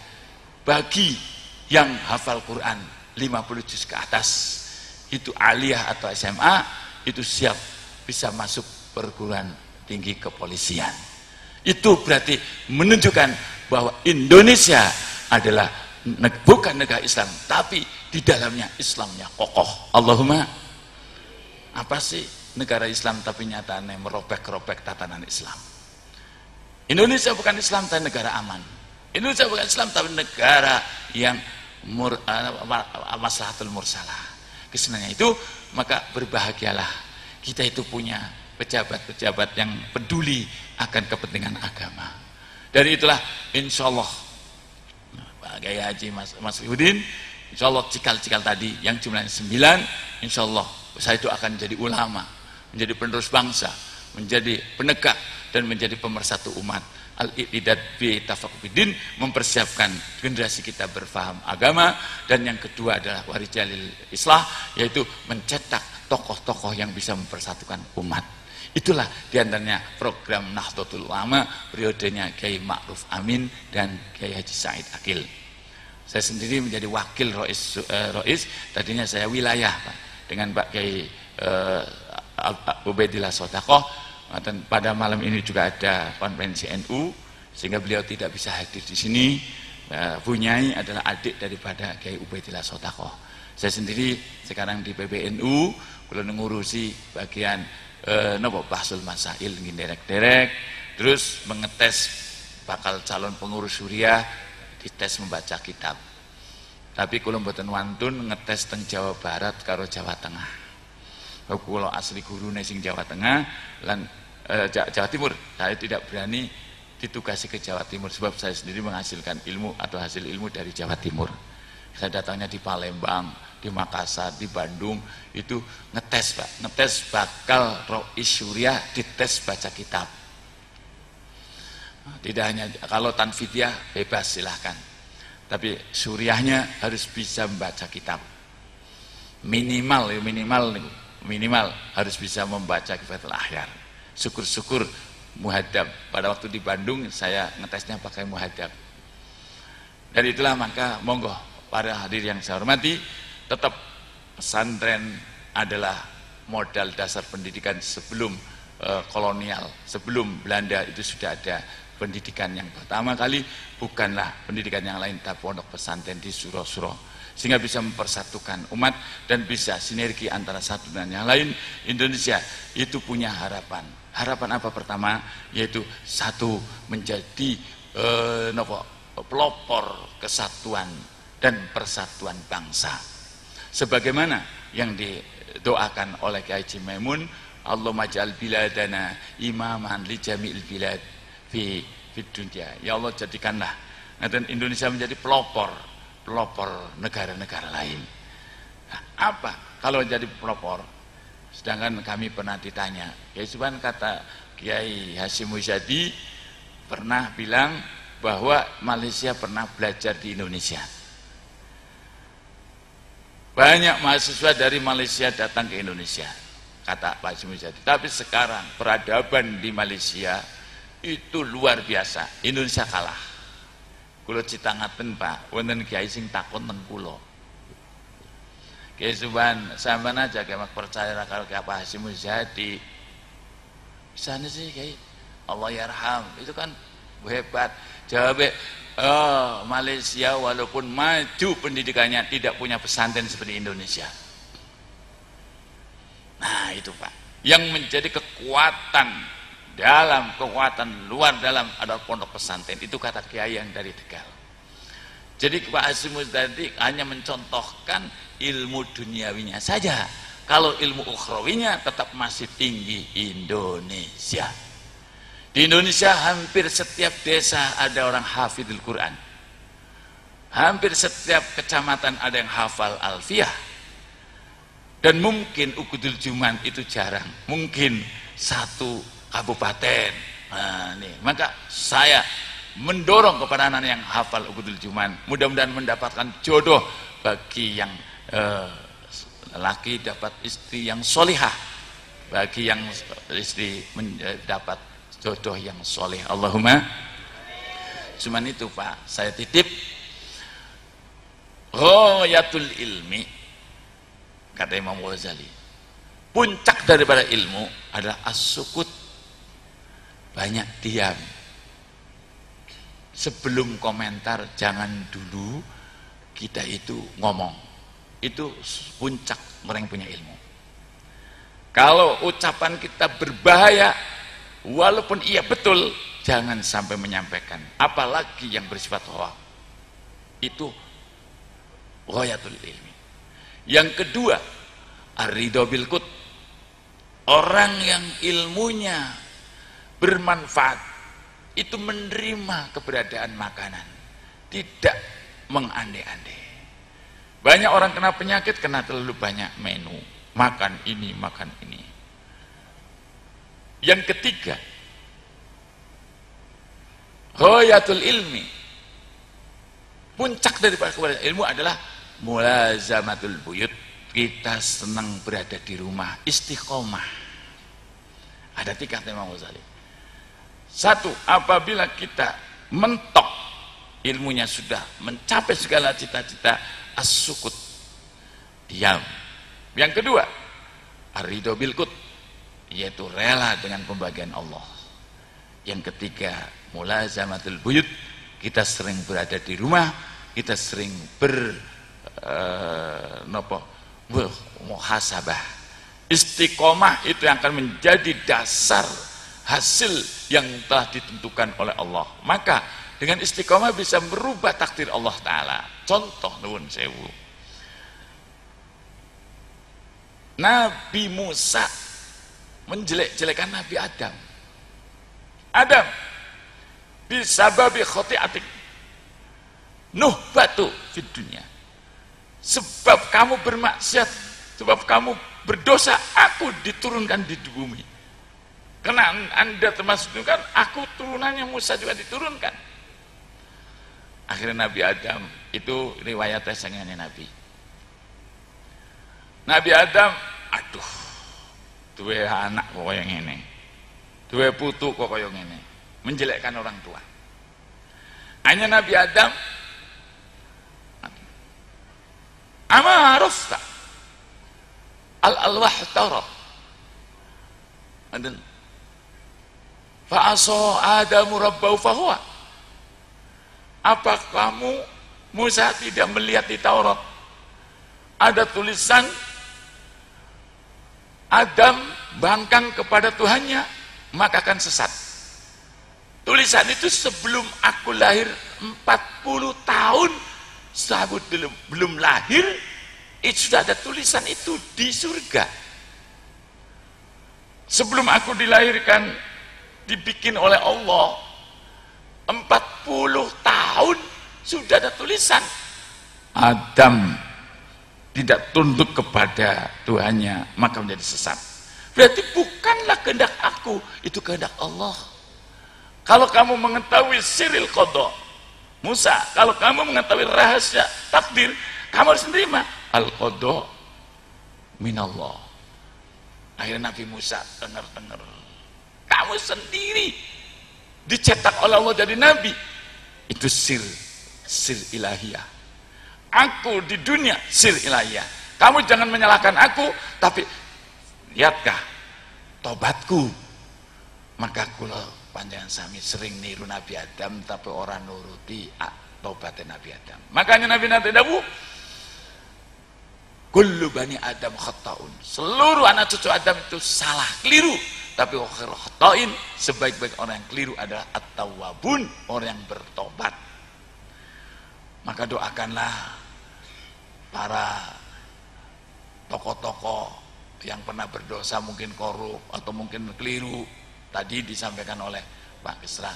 bagi yang hafal Quran 50 juz ke atas, itu aliyah atau SMA, itu siap bisa masuk perguruan tinggi kepolisian. Itu berarti menunjukkan bahwa Indonesia adalah bukan negara Islam, tapi di dalamnya Islamnya kokoh. Allahumma, apa sih negara Islam tapi nyatanya merobek-robek tatanan Islam? Indonesia bukan Islam tapi negara aman. Indonesia bukan Islam tapi negara yang maslahatul mursalah. Kesenangannya itu, maka berbahagialah kita itu punya pejabat-pejabat yang peduli akan kepentingan agama. Dari itulah insya Allah Pak Kiai Haji Mas Rihudin, insya Allah cikal-cikal tadi yang jumlahnya 9, insya Allah saya itu akan menjadi ulama, menjadi penerus bangsa, menjadi penegak dan menjadi pemersatu umat. Al-iqtidad bi tafaqquh fiddin, mempersiapkan generasi kita berfaham agama. Dan yang kedua adalah warijalil islah, yaitu mencetak tokoh-tokoh yang bisa mempersatukan umat. Itulah diantaranya program Nahdlatul Ulama periodenya Kiai Ma'ruf Amin dan Kiai Haji Said Akil. Saya sendiri menjadi wakil Rois, tadinya saya wilayah Pak, dengan Pak Kiai Ubaidillah Sodakoh. Dan pada malam ini juga ada konvensi NU, sehingga beliau tidak bisa hadir di sini. Bunyai adalah adik daripada Kiai Ubaidillah Sodakoh. Saya sendiri sekarang di PBNU, kalau mengurusi bagian bahsul masail derek-derek, terus mengetes bakal calon pengurus Suriah, dites membaca kitab. Tapi kalau mboten wantun ngetes teng Jawa Barat karo Jawa Tengah. Kalau asli guru sing Jawa Tengah lan Jawa Timur, saya tidak berani ditugasi ke Jawa Timur sebab saya sendiri menghasilkan ilmu atau hasil ilmu dari Jawa Timur. Saya datangnya di Palembang, di Makassar, di Bandung, itu ngetes Pak, ngetes bakal Rois Suriah, dites baca kitab. Tidak hanya kalau tanfidiyah bebas silahkan, tapi Suriahnya harus bisa membaca kitab. Minimal harus bisa membaca Kifayatul Akhyar. Syukur-syukur muhadab. Pada waktu di Bandung saya ngetesnya pakai muhadab. Dari itulah maka monggo para hadir yang saya hormati, tetap pesantren adalah modal dasar pendidikan sebelum kolonial, sebelum Belanda itu sudah ada pendidikan yang pertama kali, bukanlah pendidikan yang lain, tapi pondok pesantren di surau-surau, sehingga bisa mempersatukan umat dan bisa sinergi antara satu dan yang lain. Indonesia itu punya harapan. Harapan apa pertama? Yaitu satu, menjadi pelopor kesatuan dan persatuan bangsa. Sebagaimana yang didoakan oleh Kiai Haji Maimun, Allahumma ja'al biladana imaman li jami'il bilad fi dunya. Ya Allah, jadikanlah dan Indonesia menjadi pelopor negara-negara lain. Nah, apa kalau jadi pelopor? Sedangkan kami pernah ditanya, Kiai Subhan kata Kiai Hasyim Muzadi pernah bilang bahwa Malaysia pernah belajar di Indonesia. Banyak mahasiswa dari Malaysia datang ke Indonesia, kata Pak Hasyim Muzadi. Tapi sekarang peradaban di Malaysia itu luar biasa. Indonesia kalah. Kulo citangaten Pak, wonten kiai sing takon teng kula. Kiai Subhan, sampean aja kayak percaya karo Kiai Pak Hasyim Muzadi. Sana sih Kiai, Allah yarham, itu kan hebat. Jawabnya, Malaysia walaupun maju pendidikannya tidak punya pesantren seperti Indonesia. Nah itu Pak, yang menjadi kekuatan dalam, kekuatan luar dalam adalah pondok pesantren. Itu kata kiai yang dari Tegal. Jadi Pak Hasyim tadi hanya mencontohkan ilmu duniawinya saja. Kalau ilmu ukhrawinya tetap masih tinggi Indonesia. Di Indonesia hampir setiap desa ada orang hafidul Quran. Hampir setiap kecamatan ada yang hafal Alfiyah. Dan mungkin Ukudul Juman itu jarang. Mungkin satu kabupaten. Nah, nih. Maka saya mendorong kepada anak yang hafal Ukudul Juman, mudah-mudahan mendapatkan jodoh bagi yang laki dapat istri yang solihah, bagi yang istri dapat jodoh yang soleh. Allahumma. Cuman itu Pak, saya titip ghayatul ilmi, kata Imam Ghazali, puncak daripada ilmu adalah as-sukut, banyak diam. Sebelum komentar jangan dulu kita itu ngomong. Itu puncak orang yang punya ilmu. Kalau ucapan kita berbahaya, walaupun iya betul, jangan sampai menyampaikan, apalagi yang bersifat hoak. Itu ghayatul ilmi. Yang kedua, ar-ridha bil qut. Orang yang ilmunya bermanfaat itu menerima keberadaan makanan, tidak mengandai-andai. Banyak orang kena penyakit karena terlalu banyak menu, makan ini, makan ini. Yang ketiga, ghayatul ilmi, puncak daripada keberadaan ilmu adalah mulazamatul buyut. Kita senang berada di rumah, istiqomah. Ada 3 tema Ghazali. 1, apabila kita mentok ilmunya sudah mencapai segala cita-cita, as-sukut, diam. Yang kedua, ar-ridha bil qut, yaitu rela dengan pembagian Allah. Yang ketiga, mulazamatul buyut, kita sering berada di rumah, kita sering muhasabah. Istiqomah itu yang akan menjadi dasar hasil yang telah ditentukan oleh Allah. Maka dengan istiqomah bisa merubah takdir Allah Ta'ala. Contoh nuwun sewu, Nabi Musa menjelek-jelekan Nabi Adam. Adam, bisababi khoti'atik nuhbatu fid dunya, sebab kamu bermaksiat, sebab kamu berdosa, aku diturunkan di bumi. Karena Anda termasuk itu kan, aku turunannya Musa juga diturunkan. Akhirnya Nabi Adam, itu riwayatnya sangatnya Nabi Adam, aduh, dua anak kok yang ini, dua putu kok yang ini, menjelekkan orang tua. Hanya Nabi Adam, ama arafta al-alwah tara, dan fa'asa Adamu rabbahu fahuwa. Apa kamu Musa tidak melihat di Taurat ada tulisan Adam bangkang kepada Tuhannya maka akan sesat? Tulisan itu sebelum aku lahir 40 tahun, sahabat belum lahir itu sudah ada tulisan itu di surga. Sebelum aku dilahirkan, dibikin oleh Allah 40 tahun sudah ada tulisan Adam tidak tunduk kepada Tuhannya maka menjadi sesat. Berarti bukanlah kehendak aku, itu kehendak Allah. Kalau kamu mengetahui siril qadha Musa, kalau kamu mengetahui rahasia takdir, kamu harus menerima al-qadha minallah. Akhirnya Nabi Musa dengar-dengar, kamu sendiri dicetak oleh Allah jadi nabi, itu sir ilahiyah. Aku di dunia sir ilahiyah. Kamu jangan menyalahkan aku, tapi lihatkah tobatku. Maka kula panjangan sami sering niru Nabi Adam tapi orang nuruti tobatnya Nabi Adam. Makanya Nabi Dawuh, kullu bani Adam khata'un, seluruh anak cucu Adam itu salah, keliru. Tapi khairul khata'in, sebaik-baik orang yang keliru adalah at-tawwabun, orang yang bertobat. Maka doakanlah para tokoh-tokoh yang pernah berdosa, mungkin korup atau mungkin keliru, tadi disampaikan oleh Pak Kesra,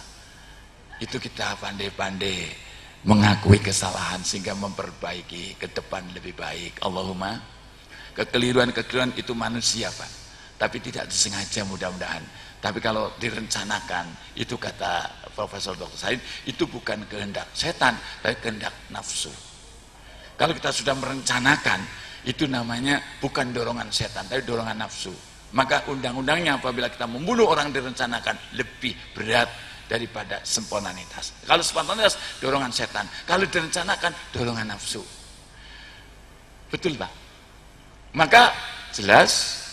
itu kita pandai-pandai mengakui kesalahan sehingga memperbaiki ke depan lebih baik. Allahumma. Kekeliruan-kekeliruan itu manusia, Pak, tapi tidak disengaja mudah-mudahan. Tapi kalau direncanakan, itu kata Profesor Dr. Said, itu bukan kehendak setan, tapi kehendak nafsu. Kalau kita sudah merencanakan, itu namanya bukan dorongan setan, tapi dorongan nafsu. Maka undang-undangnya apabila kita membunuh orang direncanakan, lebih berat daripada spontanitas. Kalau spontanitas, dorongan setan. Kalau direncanakan, dorongan nafsu. Betul, Pak? Maka jelas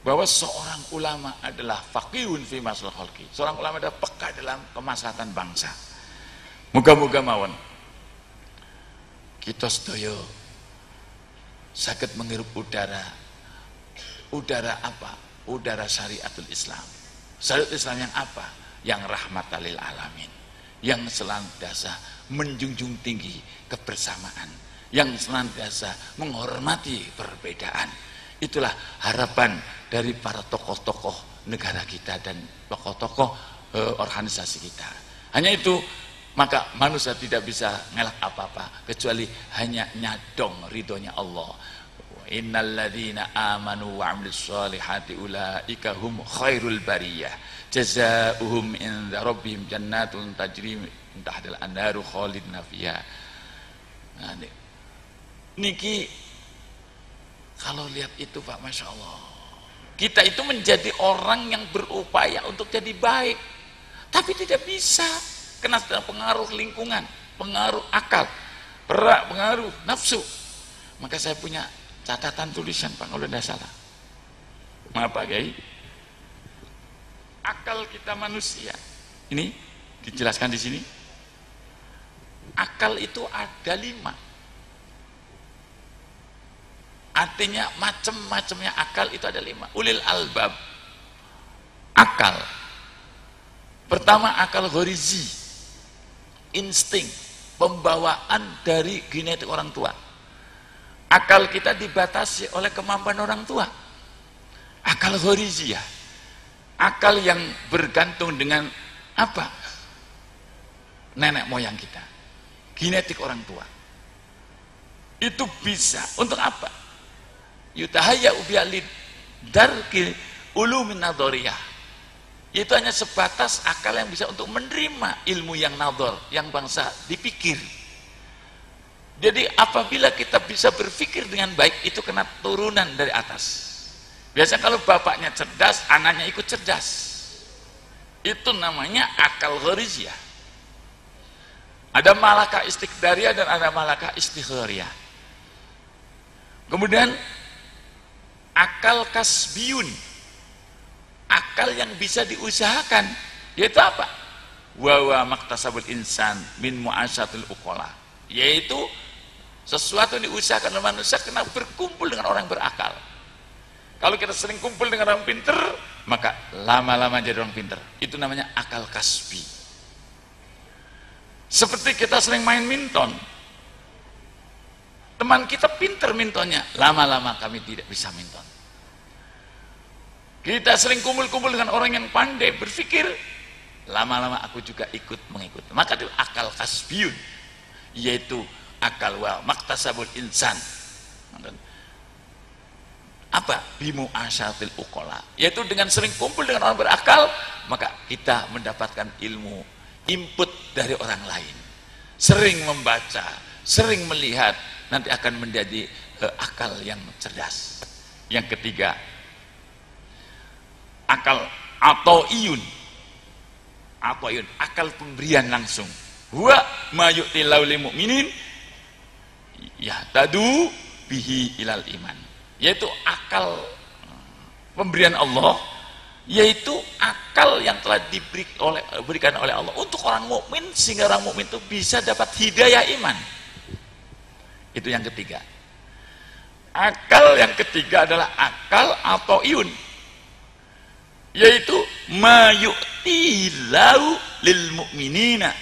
bahwa seorang ulama adalah faqihun fi maslahil khalqi. Seorang ulama adalah peka dalam kemaslahatan bangsa. Muga-muga mawon kita sedaya saged menghirup udara apa? Udara syariatul Islam. Syariat Islam yang apa? Yang rahmatan lil alamin, yang senantiasa menjunjung tinggi kebersamaan, yang senantiasa menghormati perbedaan. Itulah harapan dari para tokoh-tokoh negara kita dan tokoh-tokoh organisasi kita. Hanya itu, maka manusia tidak bisa ngelak apa-apa kecuali hanya nyadong ridhonya Allah. Innalladzina amanu wa 'amilus solihati ulaika hum khairul bariyah jazaohum inda rabbihim jannatun tajri min tahtil anharu khalidina fiha. Nah, niki kalau lihat itu, Pak, Masya Allah, kita itu menjadi orang yang berupaya untuk jadi baik, tapi tidak bisa kena pengaruh lingkungan, pengaruh akal, pengaruh nafsu. Maka saya punya catatan tulisan, Pak, kalau tidak salah. Maaf, Pak Kiai, akal kita manusia ini dijelaskan di sini. Akal itu ada 5. Artinya macam-macamnya akal itu ada 5. Ulil albab. Akal pertama, akal ghorizi, insting, pembawaan dari genetik orang tua. Akal kita dibatasi oleh kemampuan orang tua. Akal ghorizi, ya, akal yang bergantung dengan apa? Nenek moyang kita, genetik orang tua. Itu bisa untuk apa? Yutahaya ubialid darkil ulumin nadoriyah. Itu hanya sebatas akal yang bisa untuk menerima ilmu yang nador, yang bangsa dipikir. Jadi apabila kita bisa berpikir dengan baik, itu kena turunan dari atas. Biasanya kalau bapaknya cerdas, anaknya ikut cerdas. Itu namanya akal ghariziyah. Ada malakah istiqdariyah dan ada malakah istikhariyah. Kemudian akal kasbiyun, akal yang bisa diusahakan, yaitu apa? Wa maktasabul insan min mu'asyatil uqala, yaitu sesuatu yang diusahakan oleh manusia kena berkumpul dengan orang berakal. Kalau kita sering kumpul dengan orang pinter, maka lama-lama jadi orang pinter. Itu namanya akal kasbi. Seperti kita sering main minton, teman kita pinter mintonnya, lama-lama kami tidak bisa minton. Kita sering kumpul-kumpul dengan orang yang pandai berpikir, lama-lama aku juga ikut mengikuti. Maka itu akal kasbiyun, yaitu akal wa maktasabul insan. Apa? Bimu asyatil uqala, yaitu dengan sering kumpul dengan orang berakal, maka kita mendapatkan ilmu, input dari orang lain. Sering membaca, sering melihat, nanti akan menjadi akal yang cerdas. Yang ketiga, akal atoiyun, akal pemberian langsung. Huwa ma yu'tillahu lil mu'minin yahtadu bihi ilal iman, yaitu akal pemberian Allah, yaitu akal yang telah diberikan oleh Allah untuk orang mukmin sehingga orang mukmin itu bisa dapat hidayah iman. Itu yang ketiga. Akal yang ketiga adalah akal atoiyun, yaitu ma yu'tillahu lil mu'minina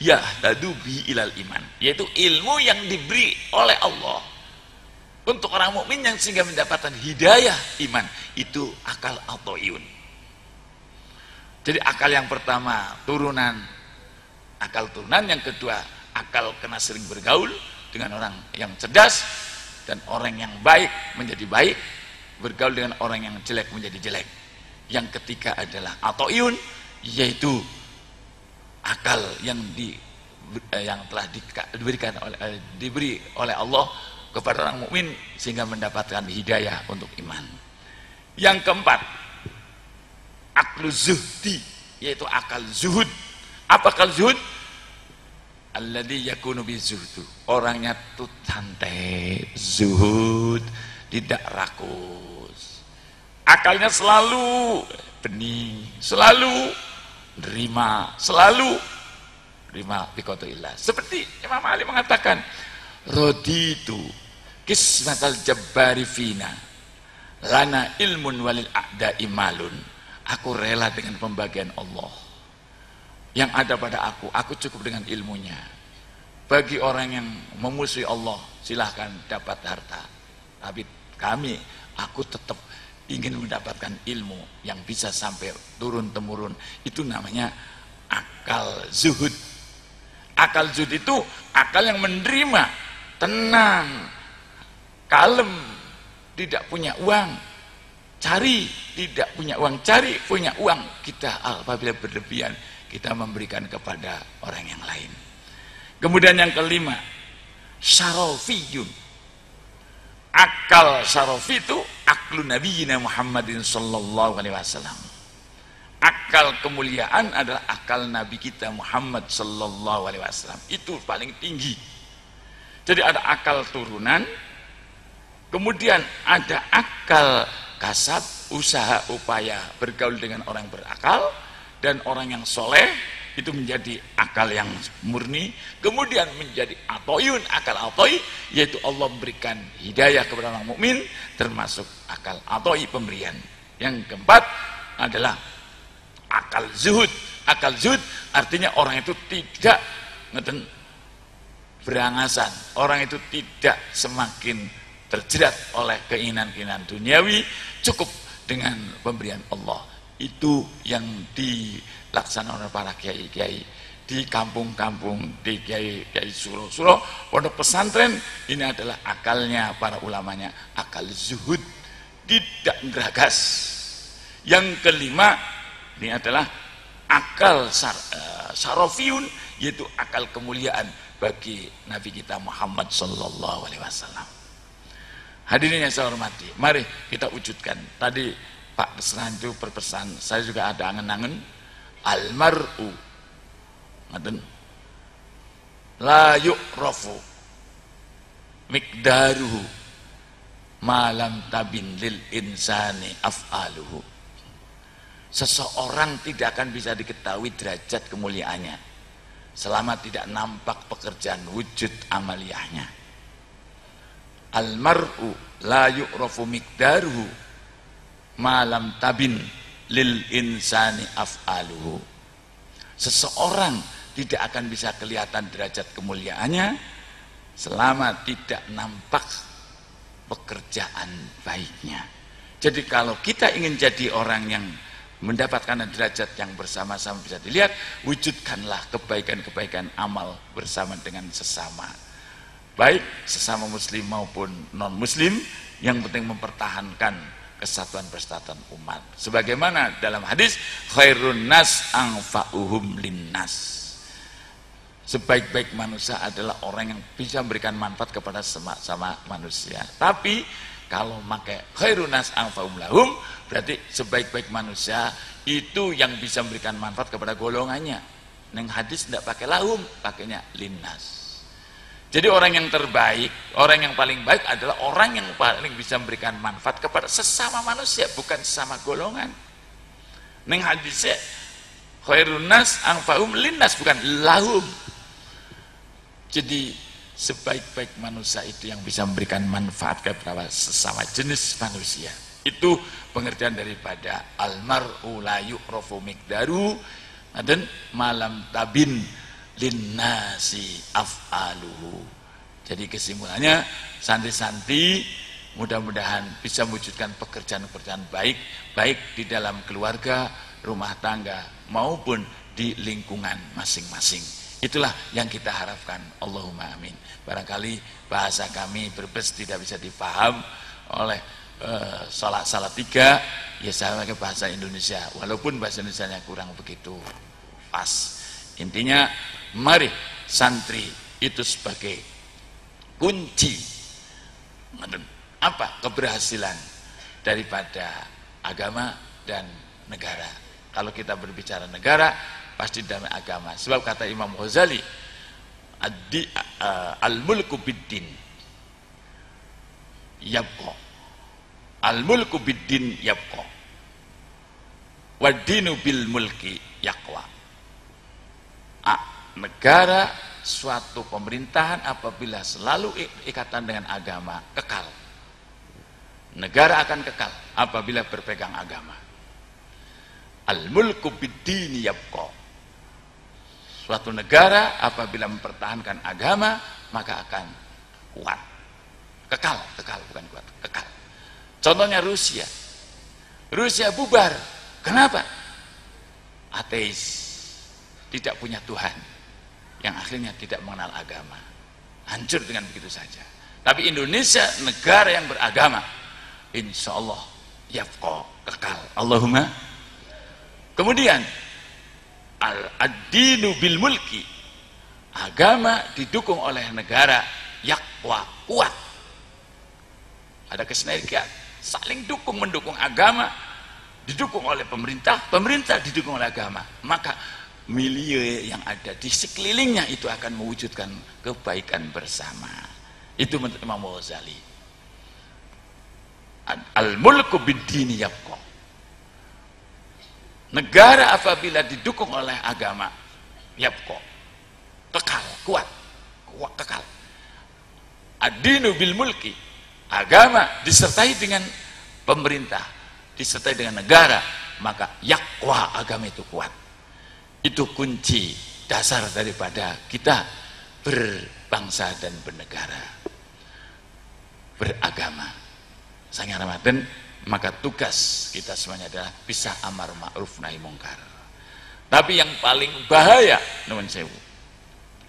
yahtadu bi ilal iman, yaitu ilmu yang diberi oleh Allah untuk orang mukmin yang sehingga mendapatkan hidayah iman, itu akal atoiyun. Jadi akal yang pertama turunan, akal turunan. Yang kedua akal kena sering bergaul dengan orang yang cerdas, dan orang yang baik menjadi baik, bergaul dengan orang yang jelek menjadi jelek. Yang ketiga adalah atoiyun, yaitu akal yang telah diberi oleh Allah kepada orang mukmin sehingga mendapatkan hidayah untuk iman. Yang keempat, aklu zuhdi, yaitu akal zuhud. Apa akal zuhud? Alladzi yakunu bizuhdu, orangnya tuh santai, zuhud, tidak rakus. Akalnya selalu bening, selalu nerima, selalu nerima biqaulillah. Seperti Imam Ali mengatakan, raditu kismatal jabbari fina lana ilmun walil a'da'i malun. Aku rela dengan pembagian Allah yang ada pada aku cukup dengan ilmunya. Bagi orang yang memusuhi Allah, silahkan dapat harta, tapi aku tetap ingin mendapatkan ilmu yang bisa sampai turun temurun. Itu namanya akal zuhud. Akal zuhud itu akal yang menerima, tenang, kalem, tidak punya uang, cari, tidak punya uang, cari, punya uang. Kita apabila berlebihan, kita memberikan kepada orang yang lain. Kemudian yang kelima, syarafiyun. Akal syarafi itu aklu nabiyina Muhammadin sallallahu alaihi wasallam. Akal kemuliaan adalah akal nabi kita Muhammad sallallahu alaihi wasallam. Itu paling tinggi. Jadi ada akal turunan, kemudian ada akal kasab, usaha, upaya bergaul dengan orang berakal, dan orang yang soleh itu menjadi akal yang murni. Kemudian menjadi atoyun, akal atoi, yaitu Allah memberikan hidayah kepada orang mukmin, termasuk akal atoi, pemberian. Yang keempat adalah akal zuhud. Akal zuhud artinya orang itu tidak berangasan, orang itu tidak semakin terjerat oleh keinginan-keinginan duniawi, cukup dengan pemberian Allah. Itu yang dilaksanakan oleh para kiai-kiai di kampung-kampung, di kiai-kiai suro-suro, pondok pesantren. Ini adalah akalnya para ulamanya, akal zuhud, tidak geragas. Yang kelima, ini adalah akal syarafiyun, yaitu akal kemuliaan bagi Nabi kita Muhammad sallallahu alaihi wasallam. Hadirin yang saya hormati, mari kita wujudkan. Tadi Pak Desran itu berpesan, saya juga ada angen-angen, almar'u la yu'rafu miqdaruhu malam tabin lil insani af'aluhu. Seseorang tidak akan bisa diketahui derajat kemuliaannya selama tidak nampak pekerjaan wujud amaliyahnya. Almar'u la yu'rafu miqdaruhu malam tabin lil insani af'aluhu. Seseorang tidak akan bisa kelihatan derajat kemuliaannya selama tidak nampak pekerjaan baiknya. Jadi kalau kita ingin jadi orang yang mendapatkan derajat yang bersama-sama bisa dilihat, wujudkanlah kebaikan-kebaikan amal bersama dengan sesama, baik sesama muslim maupun non muslim. Yang penting mempertahankan kesatuan persatuan umat, sebagaimana dalam hadis khairun nas anfa'uhum linnas. Sebaik-baik manusia adalah orang yang bisa memberikan manfaat kepada sama manusia. Tapi kalau pakai khairun nas anfa'uhum lahum, berarti sebaik-baik manusia itu yang bisa memberikan manfaat kepada golongannya. Neng hadis tidak pakai lahum, pakainya linnas. Jadi orang yang terbaik, orang yang paling baik adalah orang yang paling bisa memberikan manfaat kepada sesama manusia, bukan sesama golongan. Neng hadisnya khairun nas anfa'uhum linnas, bukan lahum. Jadi sebaik-baik manusia itu yang bisa memberikan manfaat kepada sesama jenis manusia. Itu pengertian daripada almar'u la yu'rafu miqdaru dan malam tabin linnasi af'aluhu. Jadi kesimpulannya, santri-santri mudah-mudahan bisa mewujudkan pekerjaan-pekerjaan baik di dalam keluarga, rumah tangga maupun di lingkungan masing-masing. Itulah yang kita harapkan. Allahumma amin. Barangkali bahasa kami Brebes tidak bisa dipaham oleh salah tiga, ya saya pakai bahasa Indonesia, walaupun bahasa Indonesianya kurang begitu pas. Intinya, mari santri itu sebagai kunci apa keberhasilan daripada agama dan negara. Kalau kita berbicara negara, pasti dalam agama. Sebab kata Imam Ghazali, al-mulku biddin yabqa, al-mulku biddin yabqa, wad-dinu bil mulki yaqwa. Negara, suatu pemerintahan apabila selalu ikatan dengan agama, kekal. Negara akan kekal apabila berpegang agama. Al-mulku biddin yabqa. Suatu negara apabila mempertahankan agama, maka akan kuat. Kekal bukan kuat, kekal. Contohnya Rusia. Rusia bubar. Kenapa? Ateis, tidak punya Tuhan, yang akhirnya tidak mengenal agama. Hancur dengan begitu saja. Tapi Indonesia, negara yang beragama, insya Allah yabqa, kekal. Allahumma. Kemudian ad-dinu bil mulki, agama didukung oleh negara, yaqwa, kuat. Ada kesinergian, saling mendukung agama, didukung oleh pemerintah, pemerintah didukung oleh agama. Maka milieu yang ada di sekelilingnya itu akan mewujudkan kebaikan bersama. Itu menurut Imam Ghazali. Al-mulku biddini yabqa. Negara apabila didukung oleh agama, yabqa, kekal, kuat, kekal. Ad-dinu bil mulki, agama disertai dengan pemerintah, disertai dengan negara, maka yaqwa, agama itu kuat. Itu kunci dasar daripada kita berbangsa dan bernegara, beragama. Sang Ramadan, maka tugas kita semuanya adalah bisa amar ma'ruf nahi mungkar. Tapi yang paling bahaya, nuwun sewu,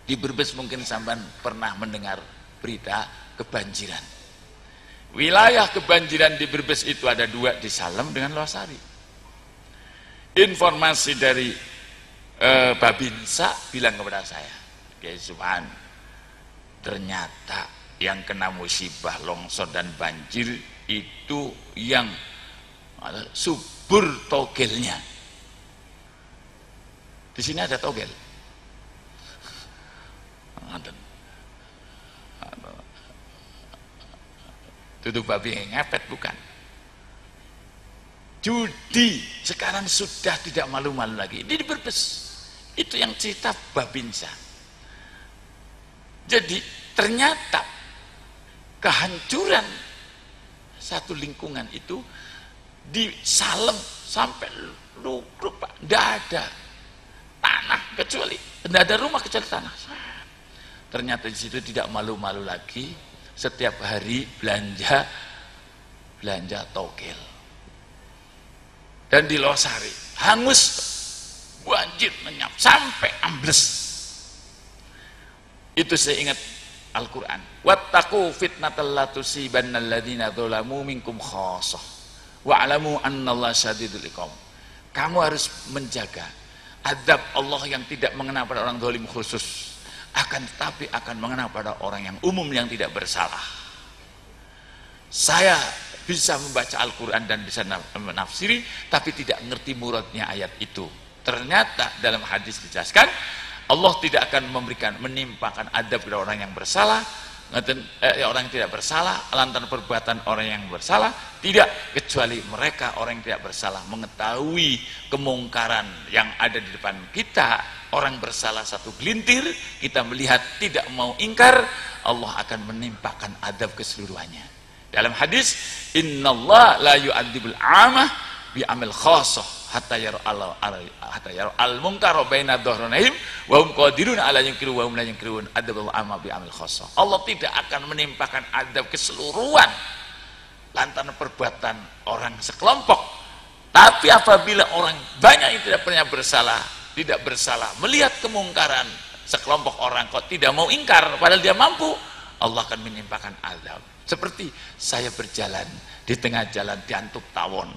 di Brebes mungkin sampean pernah mendengar berita kebanjiran. Wilayah kebanjiran di Brebes itu ada dua, di Salem dengan Losari. Informasi dari Babinsa bilang kepada saya, Kiai Subhan, ternyata yang kena musibah longsor dan banjir itu yang subur togelnya. Di sini ada togel. Tutup babi ngepet bukan. Judi sekarang sudah tidak malu-malu lagi. Ini di Brebes. Itu yang cerita Babinsa. Jadi ternyata kehancuran satu lingkungan itu di Salem sampai lubruk Pak, tidak ada tanah kecuali, tidak ada rumah kecuali tanah. Ternyata di situ tidak malu-malu lagi, setiap hari belanja togel. Dan di Losari hangus, banjir menyap sampai ambles. Itu saya ingat Al-Quran, wattaqu fitnatal la tusibanna alladziina dzalamu minkum khassah wa'lamu annallaha syadidul iqab. Kamu harus menjaga adab Allah yang tidak mengena pada orang zalim khusus, akan tetapi akan mengena pada orang yang umum yang tidak bersalah. Saya bisa membaca Al-Quran dan bisa menafsiri, tapi tidak mengerti muradnya ayat itu. Ternyata dalam hadis dijelaskan, Allah tidak akan menimpakan adab kepada orang yang bersalah, orang yang tidak bersalah lantaran perbuatan orang yang bersalah, tidak, kecuali mereka orang yang tidak bersalah mengetahui kemungkaran yang ada di depan kita. Orang bersalah satu gelintir, kita melihat tidak mau ingkar, Allah akan menimpakan adab keseluruhannya. Dalam hadis, innallaha la yu'adzibul 'amah bi amil khassah hatta yar'al munkar baina dhahranihim wa hum qadirun ala yunkiru wa hum la yunkirun adaballahu amma bi amil khassa. Allah tidak akan menimpakan adab keseluruhan lantaran perbuatan orang sekelompok, tapi apabila orang banyak yang tidak bersalah melihat kemungkaran sekelompok orang kok tidak mau ingkar padahal dia mampu, Allah akan menimpakan azab. Seperti saya berjalan di tengah jalan diantup tawon,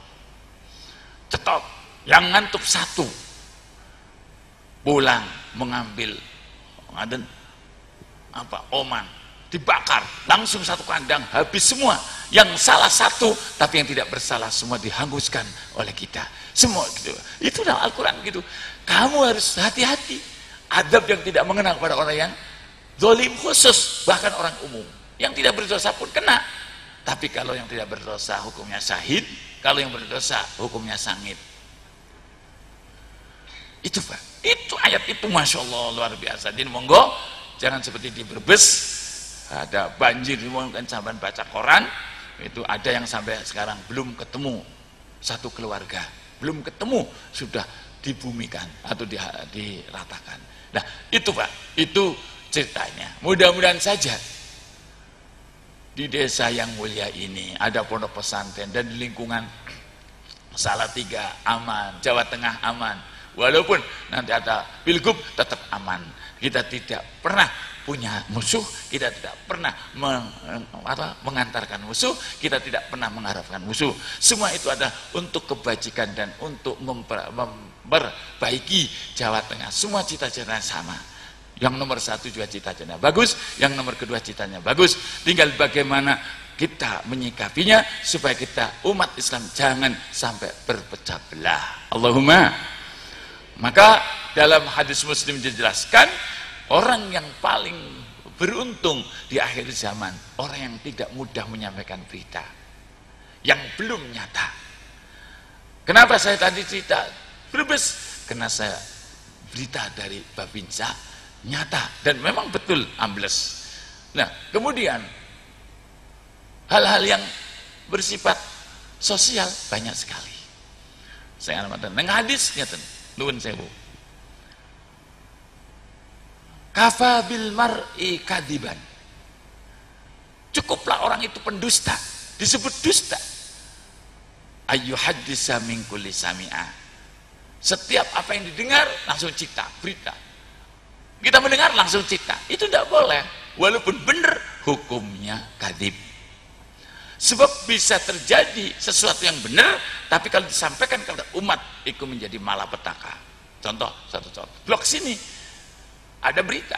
cetot, yang ngantup satu pulang mengambil oman, dibakar langsung satu kandang, habis semua. Yang salah satu, tapi yang tidak bersalah semua dihanguskan oleh kita semua gitu. Itu dalam Al-Quran gitu. Kamu harus hati-hati. Adab yang tidak mengenal pada orang yang zalim khusus, bahkan orang umum yang tidak berdosa pun kena. Tapi kalau yang tidak berdosa hukumnya syahid, kalau yang berdosa hukumnya sangit. Itu Pak, itu ayat itu Masya Allah luar biasa. Jadi monggo jangan seperti di Brebes ada banjir, mungkin sampai baca koran itu ada yang sampai sekarang belum ketemu satu keluarga, belum ketemu sudah dibumikan atau diratakan. Nah itu Pak, itu ceritanya. Mudah-mudahan saja di desa yang mulia ini ada pondok pesantren dan di lingkungan Salatiga aman, Jawa Tengah aman. Walaupun nanti ada pilgub tetap aman. Kita tidak pernah punya musuh, kita tidak pernah mengantarkan musuh, kita tidak pernah mengharapkan musuh. Semua itu adalah untuk kebajikan dan untuk memperbaiki Jawa Tengah. Semua cita-citanya sama. Yang nomor satu juga cita-citanya bagus, yang nomor kedua citanya bagus. Tinggal bagaimana kita menyikapinya supaya kita umat Islam jangan sampai berpecah belah. Allahumma. Maka dalam hadis Muslim dijelaskan orang yang paling beruntung di akhir zaman orang yang tidak mudah menyampaikan berita yang belum nyata. Kenapa saya tadi cerita Brebes? Karena saya berita dari Babinsa nyata dan memang betul ambles. Nah kemudian hal-hal yang bersifat sosial banyak sekali. Saya nang hadis nyata nuwun sewu. Kafa bil mar'i kadiban. Cukuplah orang itu pendusta, disebut dusta. Ayu hadisa min kulli sami'a. Setiap apa yang didengar langsung cipta berita. Kita mendengar langsung cipta. Itu tidak boleh. Walaupun benar hukumnya kadib. Sebab bisa terjadi sesuatu yang benar, tapi kalau disampaikan kepada umat itu menjadi malapetaka. Contoh, satu contoh. Blok sini ada berita.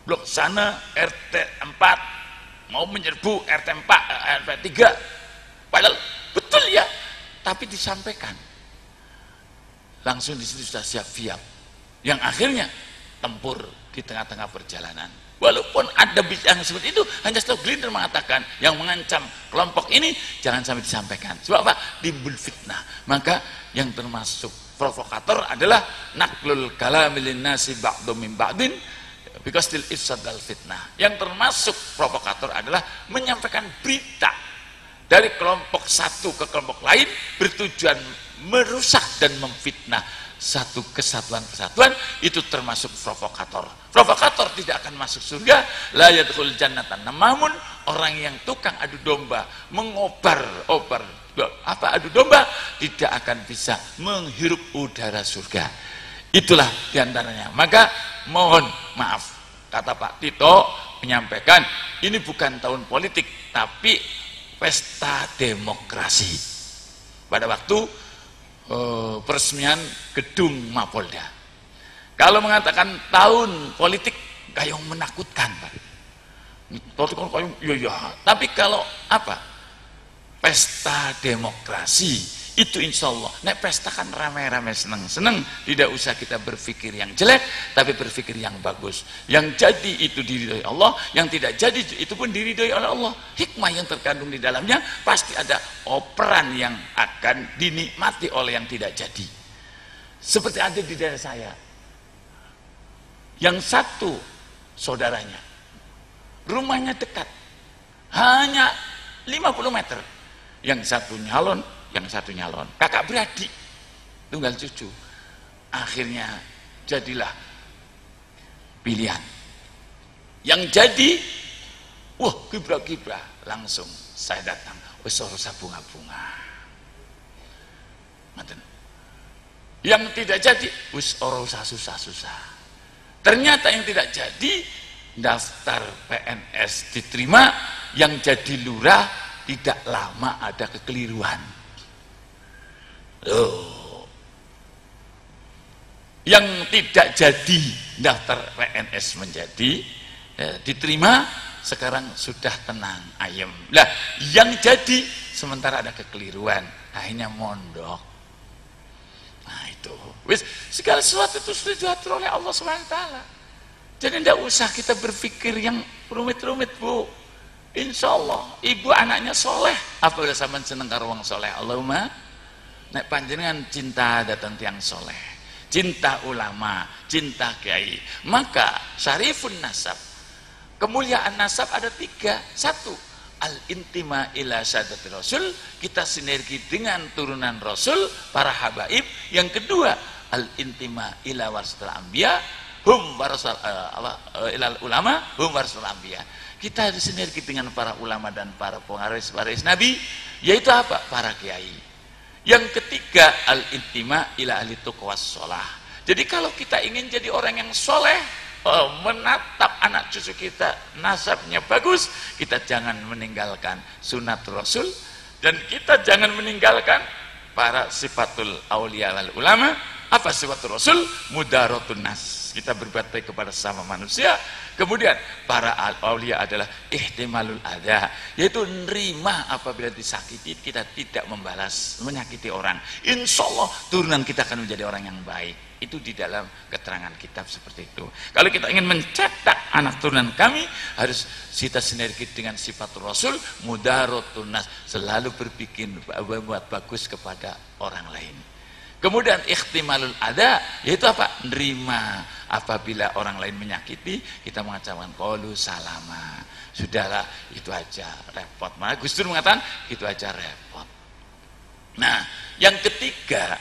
Blok sana RT 4 mau menyerbu RT 4, RT 3. Padahal betul ya, tapi disampaikan. Langsung di situ sudah siap-siap. Yang akhirnya tempur di tengah-tengah perjalanan. Walaupun ada yang seperti itu, hanya satu gelintir mengatakan yang mengancam kelompok ini jangan sampai disampaikan. Sebab apa? Timbul fitnah. Maka yang termasuk provokator adalah naklul kalamilin nasi ba'du min ba'din because still ifsadal fitnah. Yang termasuk provokator adalah menyampaikan berita dari kelompok satu ke kelompok lain bertujuan merusak dan memfitnah satu kesatuan itu termasuk provokator. Provokator tidak akan masuk surga, la yadkhul jannatan. Namun orang yang tukang adu domba, mengobar-obar adu domba tidak akan bisa menghirup udara surga. Itulah diantaranya. Maka mohon maaf, kata Pak Tito menyampaikan ini bukan tahun politik tapi pesta demokrasi. Pada waktu peresmian gedung Mapolda. Kalau mengatakan tahun politik kayak menakutkan Pak. Ya. Tapi kalau apa? Pesta demokrasi itu insya Allah. Nek pesta kan rame-rame seneng-seneng. Tidak usah kita berpikir yang jelek, tapi berpikir yang bagus. Yang jadi itu diridhoi Allah, yang tidak jadi itu pun diridhoi oleh Allah. Hikmah yang terkandung di dalamnya pasti ada operan yang akan dinikmati oleh yang tidak jadi. Seperti ada di daerah saya. Yang satu saudaranya rumahnya dekat, hanya 50 meter. Yang satu nyalon, yang satu nyalon, kakak beradik, tunggal cucu. Akhirnya jadilah pilihan. Yang jadi, wah kibra-kibra, langsung saya datang, wis ora usah bunga-bunga. Ngoten. Yang tidak jadi, wis ora usah susah-susah. Ternyata yang tidak jadi, daftar PNS diterima, yang jadi lurah tidak lama ada kekeliruan. Loh. Yang tidak jadi daftar PNS menjadi diterima, sekarang sudah tenang, ayem. Lah, yang jadi sementara ada kekeliruan, akhirnya mondok. Nah itu, wis segala sesuatu itu sudah diatur oleh Allah SWT. Jadi tidak usah kita berpikir yang rumit-rumit, Bu. Insya Allah ibu anaknya soleh. Apabila sampean seneng karo wong soleh, Allahumma nek panjenengan cinta datang tiang soleh, cinta ulama, cinta kiai, maka syarifun nasab, kemuliaan nasab ada 3. 1, al-intima ila sadati rasul, kita sinergi dengan turunan rasul, para habaib. Yang kedua, al-intima ila warasatul anbiya, hum warasul ilal ulama, hum warasul anbiya. Kita sinergi dengan para ulama dan para pewaris nabi, yaitu apa? Para kiai. Yang ketiga, al-intima ila ahli tuqwas sholah. Jadi kalau kita ingin jadi orang yang soleh, menatap anak cucu kita nasabnya bagus, kita jangan meninggalkan sunat rasul, dan kita jangan meninggalkan para sifatul aulia wal ulama. Apa sifatul rasul? Mudaratun nas, kita berbuat baik kepada sama manusia. Kemudian para aulia adalah ihtimalul adha, yaitu nerima apabila disakiti, kita tidak membalas menyakiti orang. Insya Allah turunan kita akan menjadi orang yang baik. Itu di dalam keterangan kitab seperti itu. Kalau kita ingin mencetak anak turunan kami, harus kita sinergi dengan sifat rasul, mudaratun nas, selalu berpikir buat bagus kepada orang lain. Kemudian ikhtimalul ada, yaitu apa? Nerima apabila orang lain menyakiti, kita mengucapkan qaulu salama. Sudahlah, itu aja repot. Malah Gus Dur mengatakan itu aja repot. Nah, yang ketiga,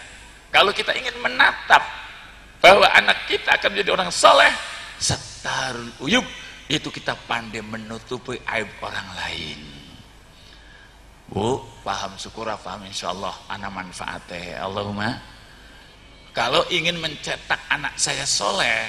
kalau kita ingin menatap bahwa anak kita akan menjadi orang soleh, satarul uyub, itu kita pandai menutupi aib orang lain. Bu, paham syukur, paham insyaallah ana manfaatnya. Allahumma, kalau ingin mencetak anak saya soleh,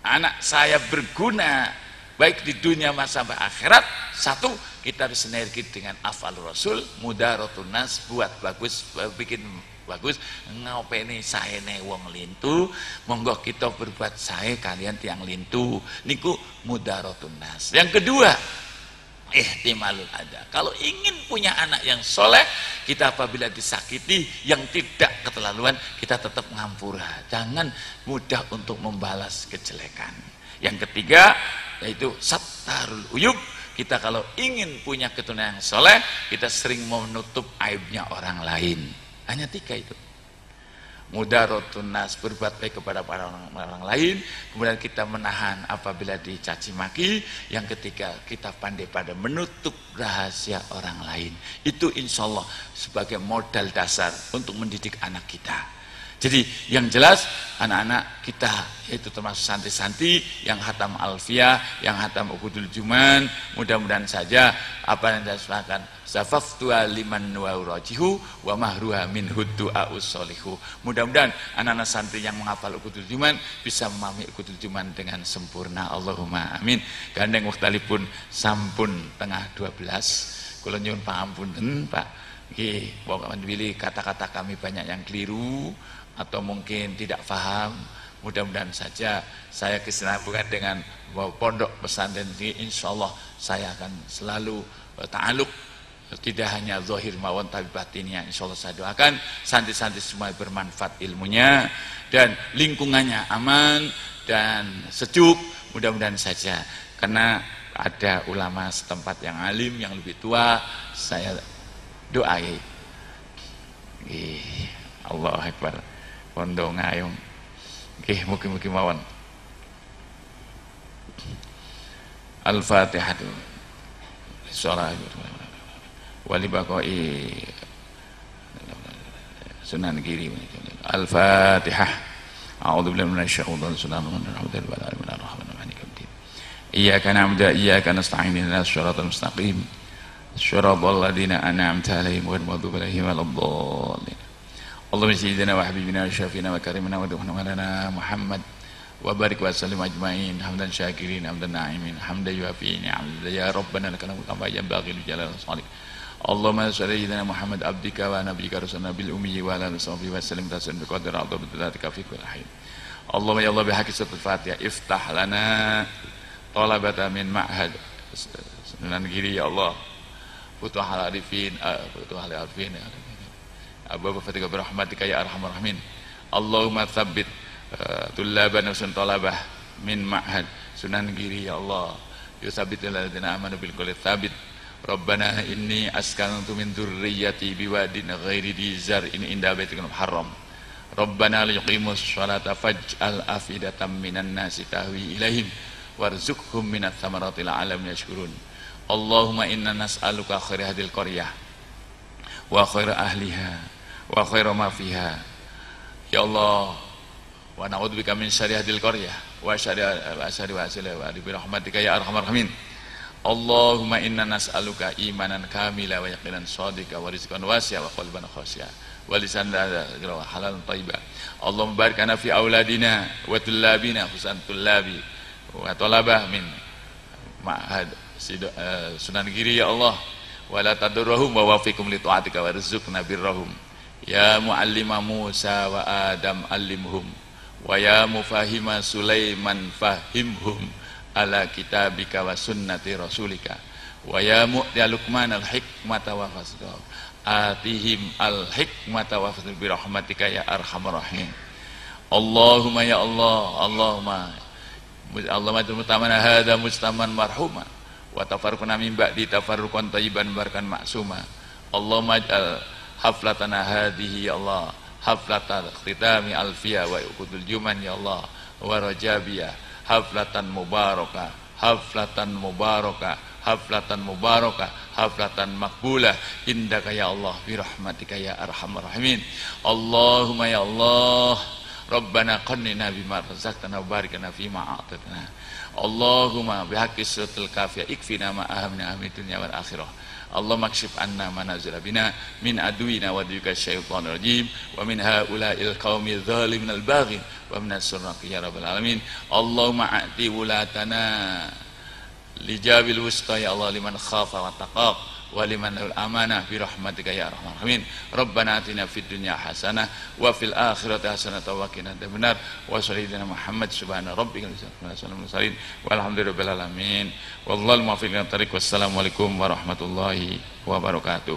anak saya berguna baik di dunia sampai akhirat, 1, kita harus sinergi dengan afal rasul, mudaratun nas, buat bagus, bikin bagus, ngopeni saene wong lintu, monggo kita berbuat sae kalian tiang lintu, niku mudaratun nas. Yang kedua, ihtimalul ada. Kalau ingin punya anak yang soleh, kita apabila disakiti yang tidak keterlaluan, kita tetap ngampura, jangan mudah untuk membalas kejelekan. Yang ketiga, yaitu sattarul uyub, kita kalau ingin punya keturunan yang soleh, kita sering menutup aibnya orang lain. Hanya 3 itu. Mudaratun nas, berbuat baik kepada para orang lain. Kemudian kita menahan apabila dicaci maki. Yang ketiga, kita pandai pada menutup rahasia orang lain. Itu insya Allah sebagai modal dasar untuk mendidik anak kita. Jadi yang jelas anak-anak kita, itu termasuk santri-santri yang hatam alfiyah, yang hatam ukudul juman, mudah-mudahan saja apa yang saya sebutkan, zafaftu liman wa urajihu wa mahruha min huddu ausolihu. Mudah-mudahan anak-anak santri yang menghafal ukudul juman bisa memahami ukudul juman dengan sempurna. Allahumma amin. Gandeng mukhtalipun sampun tengah 12. Kula nyuwun pangapunten Pak. Nggih, pokoke pilih kata-kata kami banyak yang keliru atau mungkin tidak paham. Mudah-mudahan saja saya kesinambungan dengan pondok pesantren ini, insya Allah saya akan selalu ta'aluk, tidak hanya zahir mawon tapi batinnya. Insya Allah saya doakan santri-santri semua bermanfaat ilmunya dan lingkungannya aman dan sejuk. Mudah-mudahan saja, karena ada ulama setempat yang alim, yang lebih tua, saya doai. Allahu Akbar. Pondok ngayung. Nggih, mugi-mugi mawon. Al-Fatihah. Surah wali baqai Sunan Giri. Al-Fatihah. A'udzu billahi minasyaitonir rajim. Iyyaka na'budu wa iyyaka nasta'in ihdinas siratal mustaqim. Shiratal ladzina an'amta 'alaihim ghairil maghdubi 'alaihim waladdallin. Allahumma sayyidina wa habibina wa syafiina wa karimina wa duhna lana Muhammad wa barik wa sallim ajmain hamdan syakirin hamdan na'imin hamdan yuafi ni'amaka ya rabbana lakal hamdu kama yanbaghi li jalali wajhik. Allahumma sayyidina Muhammad abdika wa nabiyyika rasulina bil ummi wa ala alihi wa sallim taslim bi qadri adzatika fi kulli hayy. Allahumma ya Allah bi haqqi suratul Fatihah iftah lana talabata min ma'had Sunan Giri ya Allah Futuhal Arifin Futuhal Arifin Abu Fatika birahmatika ya arhamar rahimin. Allahumma tsabbit tullaban usun talabah min ma'had Sunan Giri ya Allah yusabbitul ladzina amanu bil qawli tsabit. Rabbana inni askantu min dzurriyyati biwadin ghairi dzar'in inda baitikal muharram. Rabbana liqimus sholata faj'al afidatan minan nasi tahwi ilaihim warzuqhum minat thamarati la'alam yashkurun. Allahumma inna nas'aluka khaira hadil qaryah wa khaira ahliha wa khaira ma fiha. Ya Allah, wa na'udzubika min syarri hadil qaryah wa syarri wa bi rahmatika ya arhamar rahimin. Allahumma inna nas'aluka imanan kamila wa yaqinan shadiqa wa rizqan wasi'a wa qalban khashi'a wa lisan halalan thayyiban. Allahumma barik lana fi auladina wa tullabina husan tullabi wa talabah min ma'had Sunan Giri ya Allah wa la tadurruhum wa wafiqhum li ta'atika wa rizqna birrahum. Ya muallima Musa wa Adam allimhum wa ya mufahima Sulaiman fahimhum ala kitabika wa sunnati rasulika wa ya mu'ti Luqman al-hikmata wa fasdal atihim al-hikmata wa fasdal bi rahmatika ya arhamar rahim. Allahumma ya Allah Allahumma mutamana hadza mustaman marhuma wa tafarruqna min ba'di tafarruqan thayyiban barakan maksuma. Allahumma ij'al haflatana hadhihi ya Allah haflatal khitami alfiya wa uqudul juman ya Allah wa rajabiyah haflatan mubarakah haflatan mubarakah haflatan mubarakah haflatan makbulah indaka ya Allah bi rahmatika ya arhamar rahimin. Allahumma ya Allah Rabbana qannina bima razaqtana wa barik lana fima a'taytana. Allahumma bihaqqi suratul kafiyah ikfina ma ahamna ahmid dunya wal akhirah. Allahumma kshif anna ma nazala bina min aduina wa aduika syaitanir rajim wa min haula'il qaumil zalimin al baghin wa min as-surraqi ya rabbal alamin. Allahumma a'ti wulatana lijabil wusta ya Allah liman khafa wa taqaq wa liman amanah bi rahmatika ya arhamar rahimin. Rabbana atina fid dunya hasanah wa fil akhirati hasanah wa qina adzabannar. Wa sallallahu Muhammad subhana rabbika walhamdulillahi alamin. Wallahu muwaffiq ila thariq. Wassalamualaikum warahmatullahi wabarakatuh.